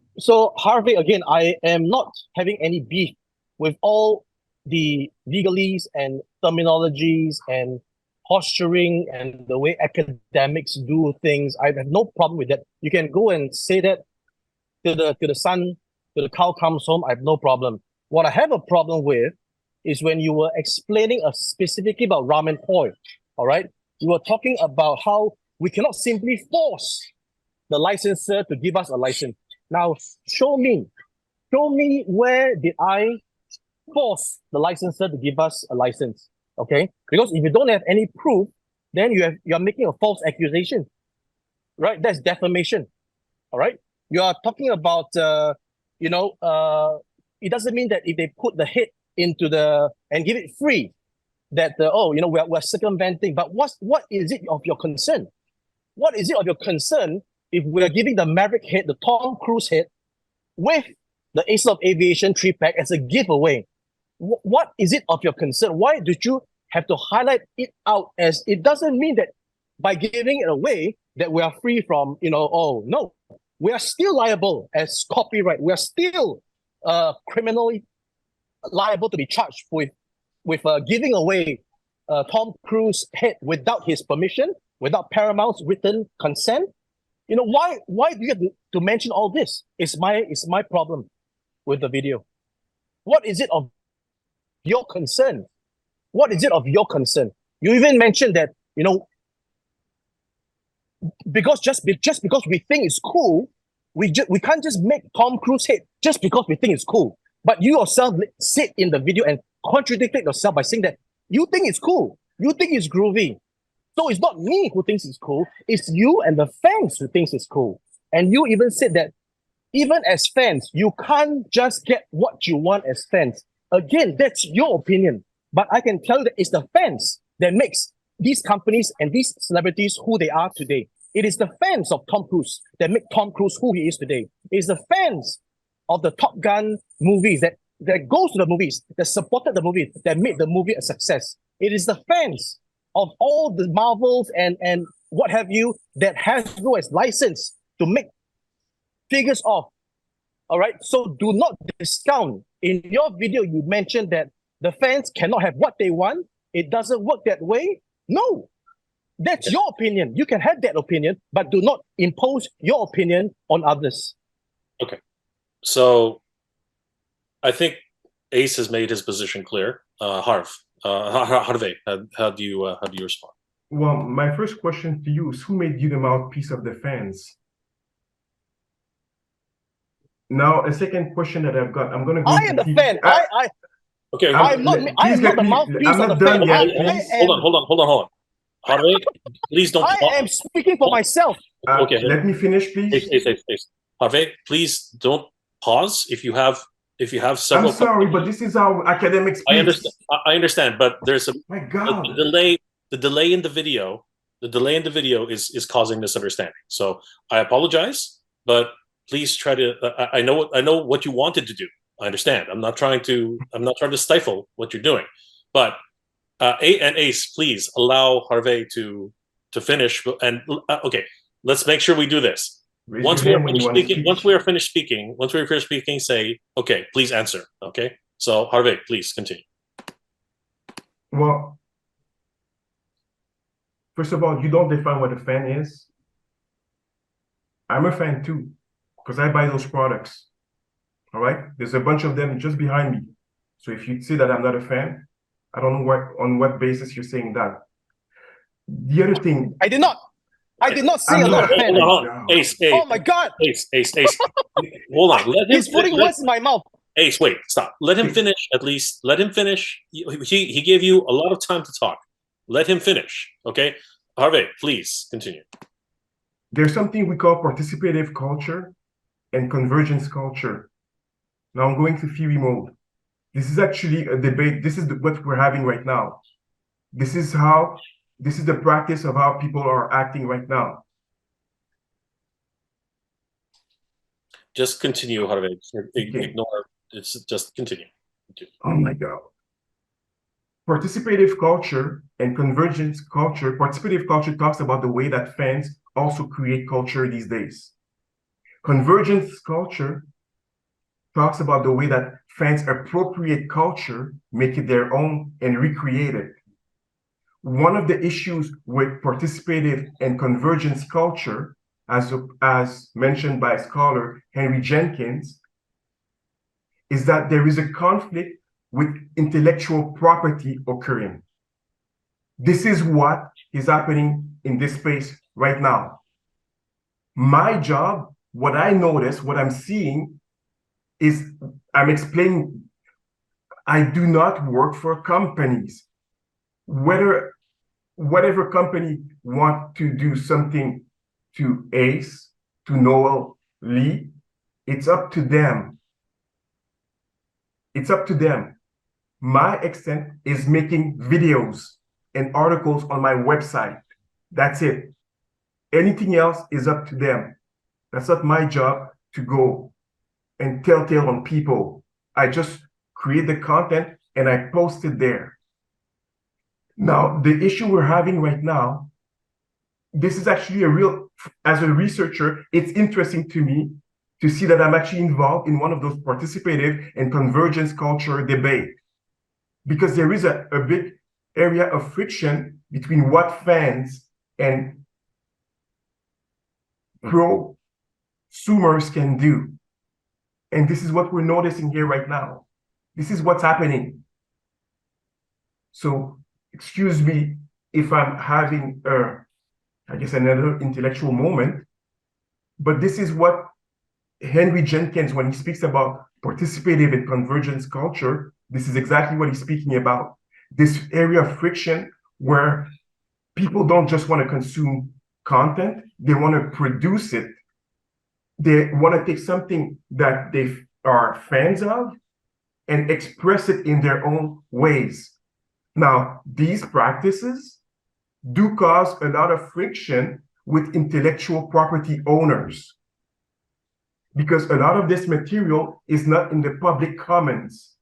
Harvey, again, I am not having any beef with all the legalese and terminologies and posturing and the way academics do things. I have no problem with that. You can go and say that to the sun, till the cow comes home. I have no problem. What I have a problem with is when you were explaining specifically about Ramen Toy. All right, you were talking about how we cannot simply force the licensor to give us a license. Now, show me where did I force the licensor to give us a license? Okay, because if you don't have any proof, then you're making a false accusation, right? That's defamation. All right, you are talking about it doesn't mean that if they put the head into and give it free, that we're circumventing. But what is it of your concern? What is it of your concern if we're giving the Maverick head, the Tom Cruise head, with the Ace of Aviation 3-pack as a giveaway? What is it of your concern? Why did you have to highlight it out? As it doesn't mean that by giving it away that we are free from, oh no, we are still liable as copyright. We are still criminally liable to be charged with giving away Tom Cruise head without his permission, without Paramount's written consent. Why do you have to mention all this? It's my problem with the video. What is it of your concern? What is it of your concern? You even mentioned that, because just because we think it's cool, we can't just make Tom Cruise head just because we think it's cool. But you yourself sit in the video and contradicted yourself by saying that you think it's cool, you think it's groovy. So it's not me who thinks it's cool, it's you and the fans who thinks it's cool. And you even said that even as fans, you can't just get what you want as fans. Again, that's your opinion. But I can tell you that it's the fans that makes these companies and these celebrities who they are today. It is the fans of Tom Cruise that make Tom Cruise who he is today. It is the fans of the Top Gun movies that goes to the movies, that supported the movie, that made the movie a success. It is the fans of all the Marvels and what have you that Hasbro has licensed to make figures of. All right. So do not discount. In your video, you mentioned that the fans cannot have what they want. It doesn't work that way. No, that's your opinion. You can have that opinion, but do not impose your opinion on others. Okay. So I think Ace has made his position clear. Harvey, how do you respond? Well, my first question to you is, who made you the mouthpiece of the fans? Now, a second question that I've got, I'm going to go. I am the fan. Okay. I'm not the mouthpiece of the fan. Hold on. Harvey, please don't. I am speaking for myself. Okay. Let me finish, please. Ace. Harvey, please don't pause if you have several. I'm sorry, but this is how academics speak. I understand, but there's a my God. The delay in the video. The delay in the video is causing misunderstanding. So I apologize, but please try to. I know what you wanted to do. I understand. I'm not trying to stifle what you're doing, but Ace, please allow Harvey to finish. And okay, let's make sure we do this. Once we are finished speaking, say, okay, please answer. Okay, so Harvey, please continue. Well, first of all, you don't define what a fan is. I'm a fan too, because I buy those products. All right, there's a bunch of them just behind me. So if you say that I'm not a fan, I don't know on what basis you're saying that. The other thing, I did not say I'm not a fan. Hold on. Ace. Oh my God. Ace. Hold on. He's putting words in my mouth. Ace, wait, stop. Let him finish at least. Let him finish. He gave you a lot of time to talk. Let him finish. Okay? Harvey, please continue. There's something we call participative culture and convergence culture. Now I'm going to theory mode. This is actually a debate. This is what we're having right now. This is the practice of how people are acting right now. Just continue, Harvey. Ignore. It's just continue. Oh my God. Participative culture and convergence culture. Participative culture talks about the way that fans also create culture these days. Convergence culture talks about the way that fans appropriate culture, make it their own, and recreate it. One of the issues with participative and convergence culture, as mentioned by scholar Henry Jenkins, is that there is a conflict with intellectual property occurring. This is what is happening in this space right now. My job, what I notice, what I'm seeing, is I'm explaining, I do not work for companies. Whatever company want to do something to Ace, to Noel Lee, it's up to them. It's up to them. My extent is making videos and articles on my website. That's it. Anything else is up to them. That's not my job to go and telltale on people. I just create the content and I post it there. Now, the issue we're having right now, this is actually as a researcher, it's interesting to me to see that I'm actually involved in one of those participative and convergence culture debate, because there is a big area of friction between what fans and prosumers can do. And this is what we're noticing here right now. This is what's happening. So excuse me if I'm having, I guess, another intellectual moment, but this is what Henry Jenkins, when he speaks about participative and convergence culture, this is exactly what he's speaking about. This area of friction where people don't just want to consume content, they want to produce it they want to take something that they are fans of and express it in their own ways. Now, these practices do cause a lot of friction with intellectual property owners because a lot of this material is not in the public commons.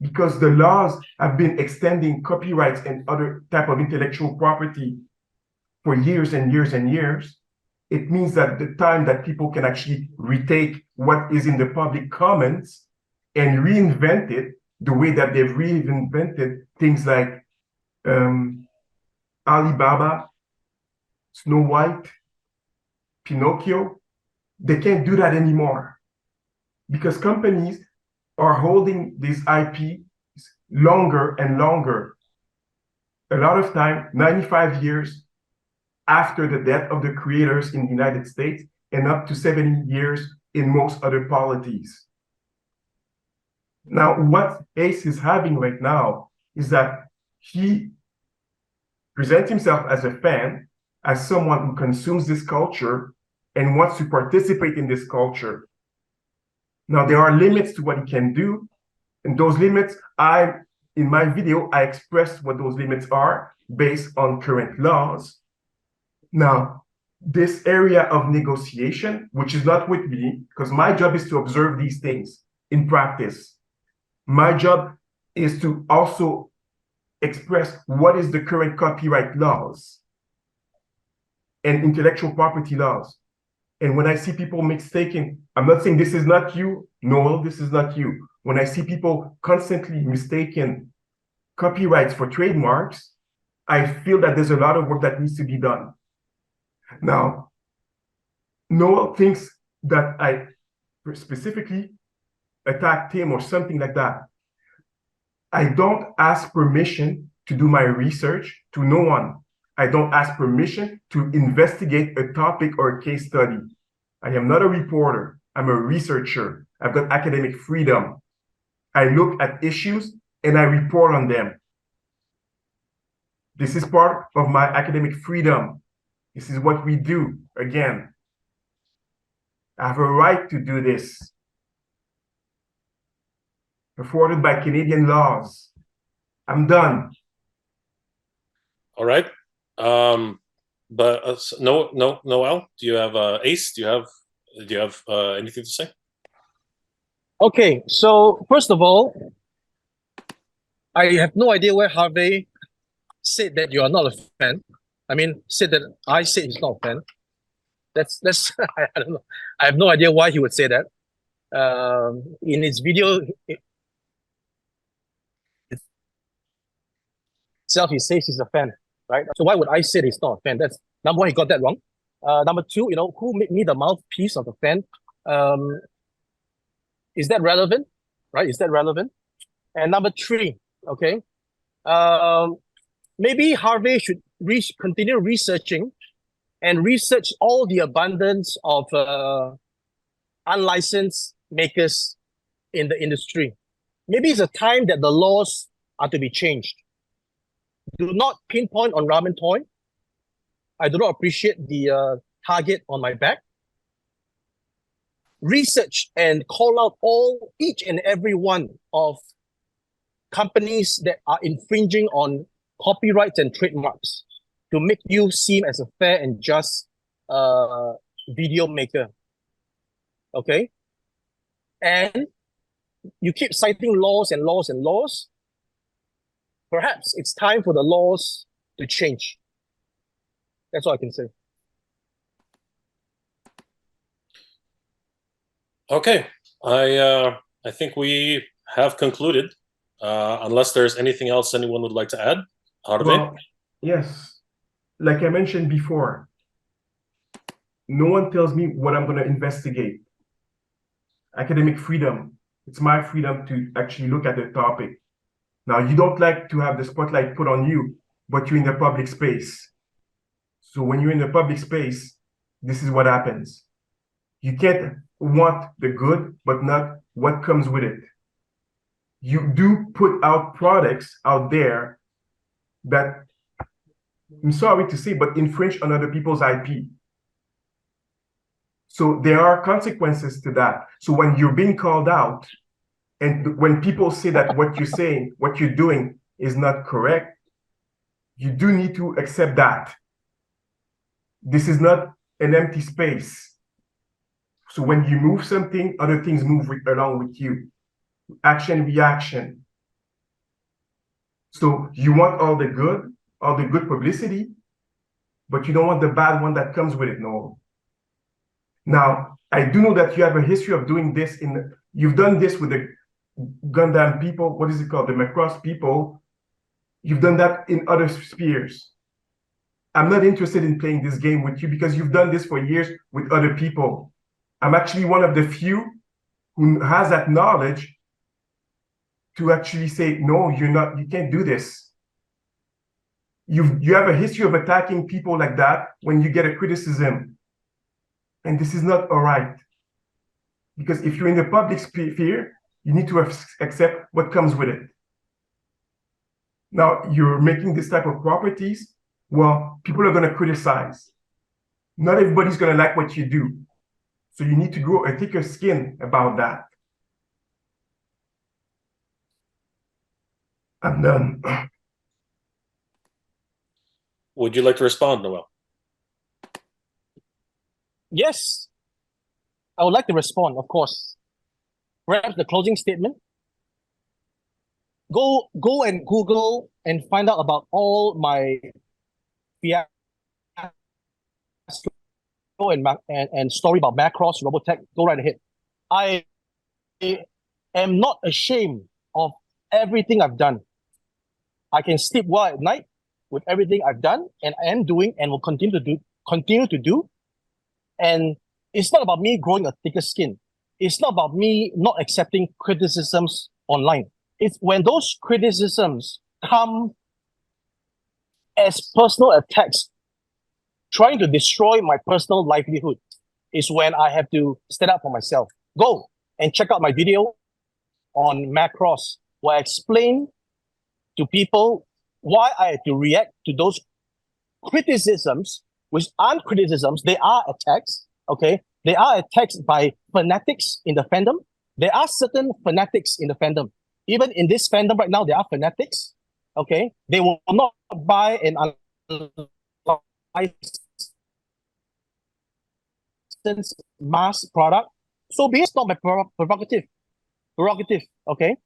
Because the laws have been extending copyrights and other type of intellectual property for years and years and years, it means that the time that people can actually retake what is in the public commons and reinvent it the way that they've reinvented things like Alibaba, Snow White, Pinocchio, they can't do that anymore because companies are holding this IP longer and longer. A lot of time, 95 years after the death of the creators in the United States and up to 70 years in most other polities. Now, what Ace is having right now is that he presents himself as a fan, as someone who consumes this culture and wants to participate in this culture. Now, there are limits to what he can do. And those limits, in my video, I expressed what those limits are based on current laws. Now, this area of negotiation, which is not with me, because my job is to observe these things in practice. My job is to also express what is the current copyright laws and intellectual property laws. And when I see people mistaking, I'm not saying this is not you, Noel, this is not you. When I see people constantly mistaking copyrights for trademarks, I feel that there's a lot of work that needs to be done. Now, Noel thinks that I specifically attacked him or something like that. I don't ask permission to do my research to no one. I don't ask permission to investigate a topic or a case study. I am not a reporter. I'm a researcher. I've got academic freedom. I look at issues and I report on them. This is part of my academic freedom. This is what we do. Again, I have a right to do this, afforded by Canadian laws. I'm done. All right. Noel, do you have Ace? Do you have anything to say? Okay, so first of all, I have no idea where Harvey said that you are not a fan. I mean, said that I said he's not a fan. That's I don't know. I have no idea why he would say that. In his video itself, he says he's a fan, right? So why would I say he's not a fan? That's number one, he got that wrong. Number two, who made me the mouthpiece of a fan? Is that relevant? Right? Is that relevant? And number three, okay, maybe Harvey should continue researching and research all the abundance of unlicensed makers in the industry. Maybe it's a time that the laws are to be changed. Do not pinpoint on Ramen Toy. I do not appreciate the target on my back. Research and call out each and every one of companies that are infringing on copyrights and trademarks to make you seem as a fair and just video maker. Okay? And you keep citing laws and laws and laws. Perhaps it's time for the laws to change. That's all I can say. Okay, I think we have concluded. Unless there's anything else anyone would like to add, Harvey? Well, yes, like I mentioned before, no one tells me what I'm going to investigate. Academic freedom. It's my freedom to actually look at the topic. Now, you don't like to have the spotlight put on you, but you're in the public space. So when you're in the public space, this is what happens. You can't want the good, but not what comes with it. You do put out products out there that, I'm sorry to say, but infringe on other people's IP. So there are consequences to that. So when you're being called out, and when people say that what you're saying, what you're doing is not correct, you do need to accept that. This is not an empty space. So when you move something, other things move along with you. Action, reaction. So you want all the good publicity, but you don't want the bad one that comes with it, no. Now, I do know that you have a history of doing this you've done this with the Gundam people, what is it called? The Macross people. You've done that in other spheres. I'm not interested in playing this game with you because you've done this for years with other people. I'm actually one of the few who has that knowledge to actually say, no, you can't do this. You have a history of attacking people like that when you get a criticism. And this is not all right. Because if you're in the public sphere, you need to accept what comes with it. Now, you're making this type of properties, well, people are going to criticize. Not everybody's going to like what you do. So you need to grow a thicker skin about that. I'm done. Would you like to respond, Noel? Yes, I would like to respond, of course. Perhaps the closing statement. Go and Google and find out about all my fiasco and story about Macross, Robotech. Go right ahead. I am not ashamed of everything I've done. I can sleep well at night with everything I've done and I am doing and will continue to do. And it's not about me growing a thicker skin. It's not about me not accepting criticisms online. It's when those criticisms come as personal attacks, trying to destroy my personal livelihood, is when I have to stand up for myself. Go and check out my video on Macross, where I explain to people why I had to react to those criticisms, which aren't criticisms, they are attacks, okay? They are attacks by fanatics in the fandom. There are certain fanatics in the fandom. Even in this fandom right now, there are fanatics, okay? They will not buy an unlicensed mass product. So be it's not my prerogative, okay?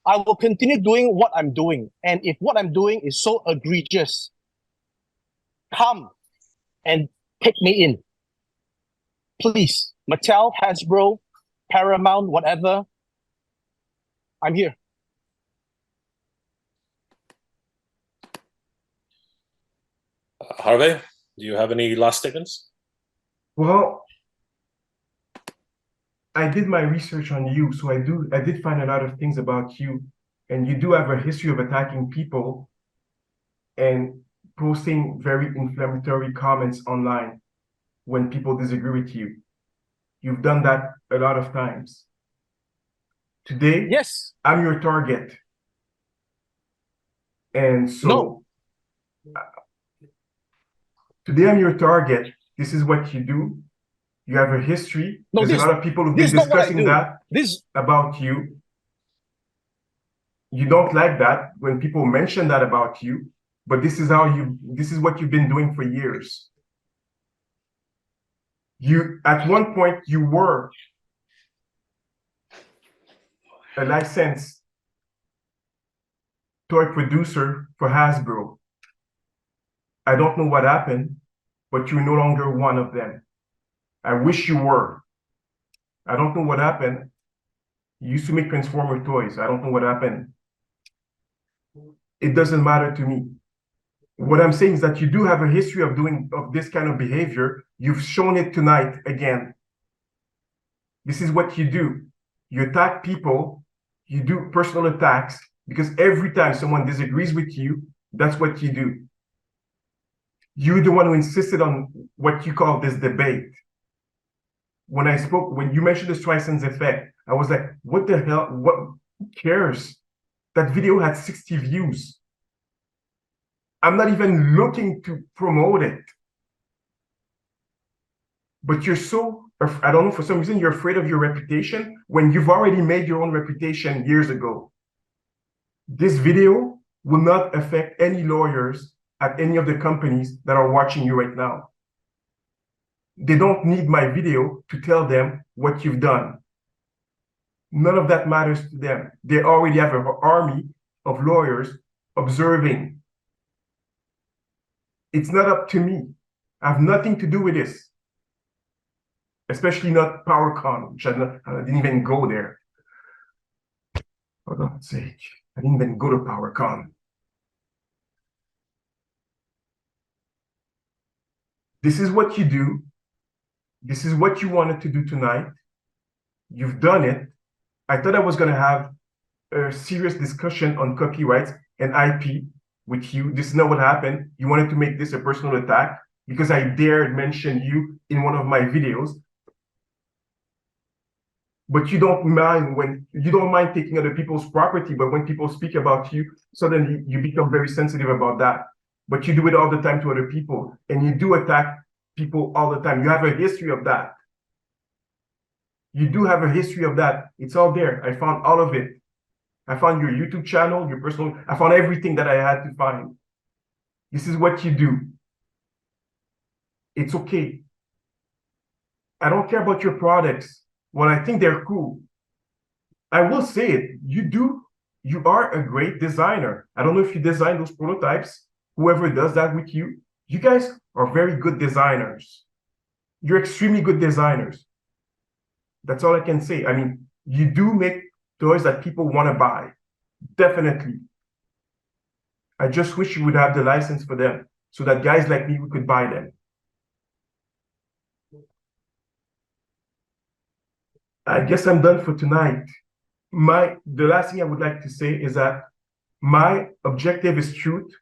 I will continue doing what I'm doing. And if what I'm doing is so egregious, come and take me in. Please, Mattel, Hasbro, Paramount, whatever, I'm here. Harvey, do you have any last statements? Well, I did my research on you, so I did find a lot of things about you, and you do have a history of attacking people and posting very inflammatory comments online when people disagree with you. You've done that a lot of times. Today, yes, I'm your target. And so today I'm your target. This is what you do. You have a history. There's a lot of people who've been discussing that about you. You don't like that when people mention that about you, but this is what you've been doing for years. At one point, you were a licensed toy producer for Hasbro. I don't know what happened, but you're no longer one of them. I wish you were. I don't know what happened. You used to make Transformer toys. I don't know what happened. It doesn't matter to me. What I'm saying is that you do have a history of this kind of behavior. You've shown it tonight again. This is what you do. You attack people. You do personal attacks because every time someone disagrees with you, that's what you do. You're the one who insisted on what you call this debate. When you mentioned the Streisand's effect, I was like, what the hell? Who cares? That video had 60 views. I'm not even looking to promote it. but you're so, I don't know, for some reason, you're afraid of your reputation when you've already made your own reputation years ago. This video will not affect any lawyers at any of the companies that are watching you right now. They don't need my video to tell them what you've done. None of that matters to them. They already have an army of lawyers observing. It's not up to me. I have nothing to do with this. Especially not PowerCon, which I didn't even go there. For God's sake, I didn't even go to PowerCon. This is what you do. This is what you wanted to do tonight. You've done it. I thought I was going to have a serious discussion on copyrights and IP with you. This is not what happened. You wanted to make this a personal attack because I dared mention you in one of my videos. But you don't mind taking other people's property, but when people speak about you, suddenly you become very sensitive about that. But you do it all the time to other people, and you do attack people all the time. You have a history of that. You do have a history of that. It's all there. I found all of it. I found your YouTube channel, your personal, I found everything that I had to find. This is what you do. It's okay. I don't care about your products. Well, I think they're cool. I will say it. You are a great designer. I don't know if you design those prototypes, whoever does that with you. You guys are very good designers. You're extremely good designers. That's all I can say. I mean, you do make toys that people want to buy. Definitely. I just wish you would have the license for them so that guys like me, we could buy them. I guess I'm done for tonight. The last thing I would like to say is that my objective is truth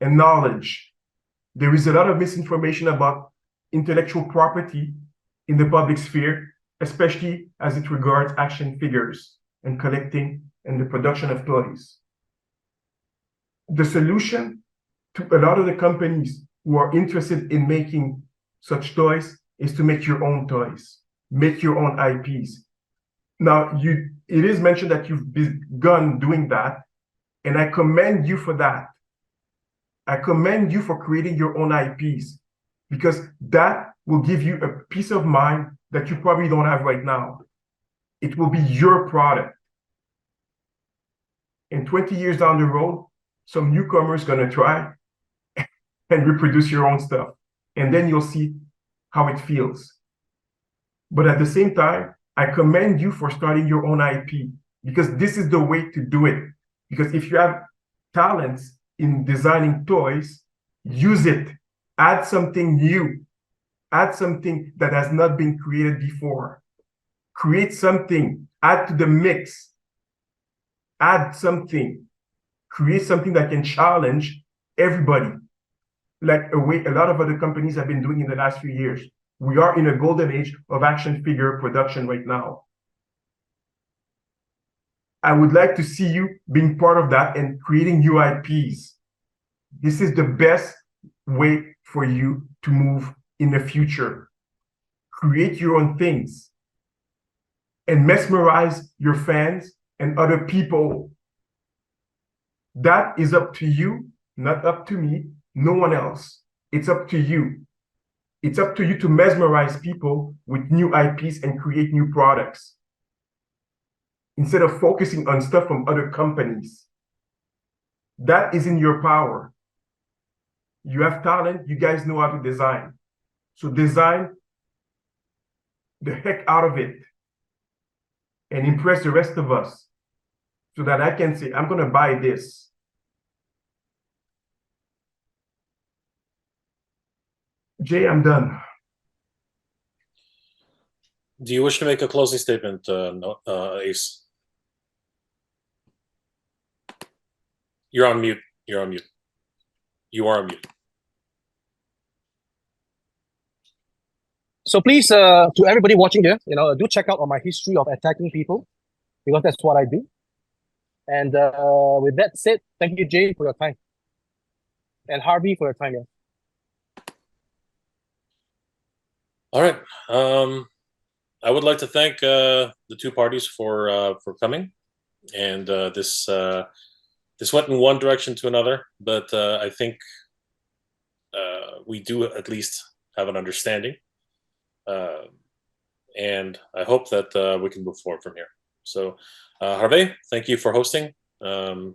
and knowledge. There is a lot of misinformation about intellectual property in the public sphere, especially as it regards action figures and collecting and the production of toys. The solution to a lot of the companies who are interested in making such toys is to make your own toys. Make your own IPs. Now, it is mentioned that you've begun doing that, and I commend you for that. I commend you for creating your own IPs, because that will give you a peace of mind that you probably don't have right now. It will be your product. And 20 years down the road, some newcomer is going to try and reproduce your own stuff, and then you'll see how it feels. But at the same time, I commend you for starting your own IP, because this is the way to do it. Because if you have talents in designing toys, use it. Add something new. Add something that has not been created before. Create something. Add to the mix. Add something. Create something that can challenge everybody, like a lot of other companies have been doing in the last few years. We are in a golden age of action figure production right now. I would like to see you being part of that and creating new IPs. This is the best way for you to move in the future. Create your own things and mesmerize your fans and other people. That is up to you, not up to me, no one else. It's up to you. It's up to you to mesmerize people with new IPs and create new products instead of focusing on stuff from other companies. That is in your power. You have talent, you guys know how to design. So design the heck out of it and impress the rest of us so that I can say, I'm going to buy this. Jay, I'm done. Do you wish to make a closing statement, Ace? You're on mute. You're on mute. You are on mute. So please, to everybody watching here, do check out on my history of attacking people, because that's what I do. And with that said, thank you, Jay, for your time, and Harvey for your time. Yeah. All right. I would like to thank the two parties for coming, and this went in one direction to another, but I think we do at least have an understanding, uh, and I hope that we can move forward from here. So, Harvey, thank you for hosting. No,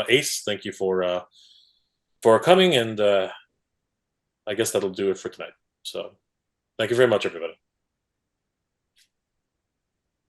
Ace, thank you for coming, and I guess that'll do it for tonight. So, thank you very much, everybody.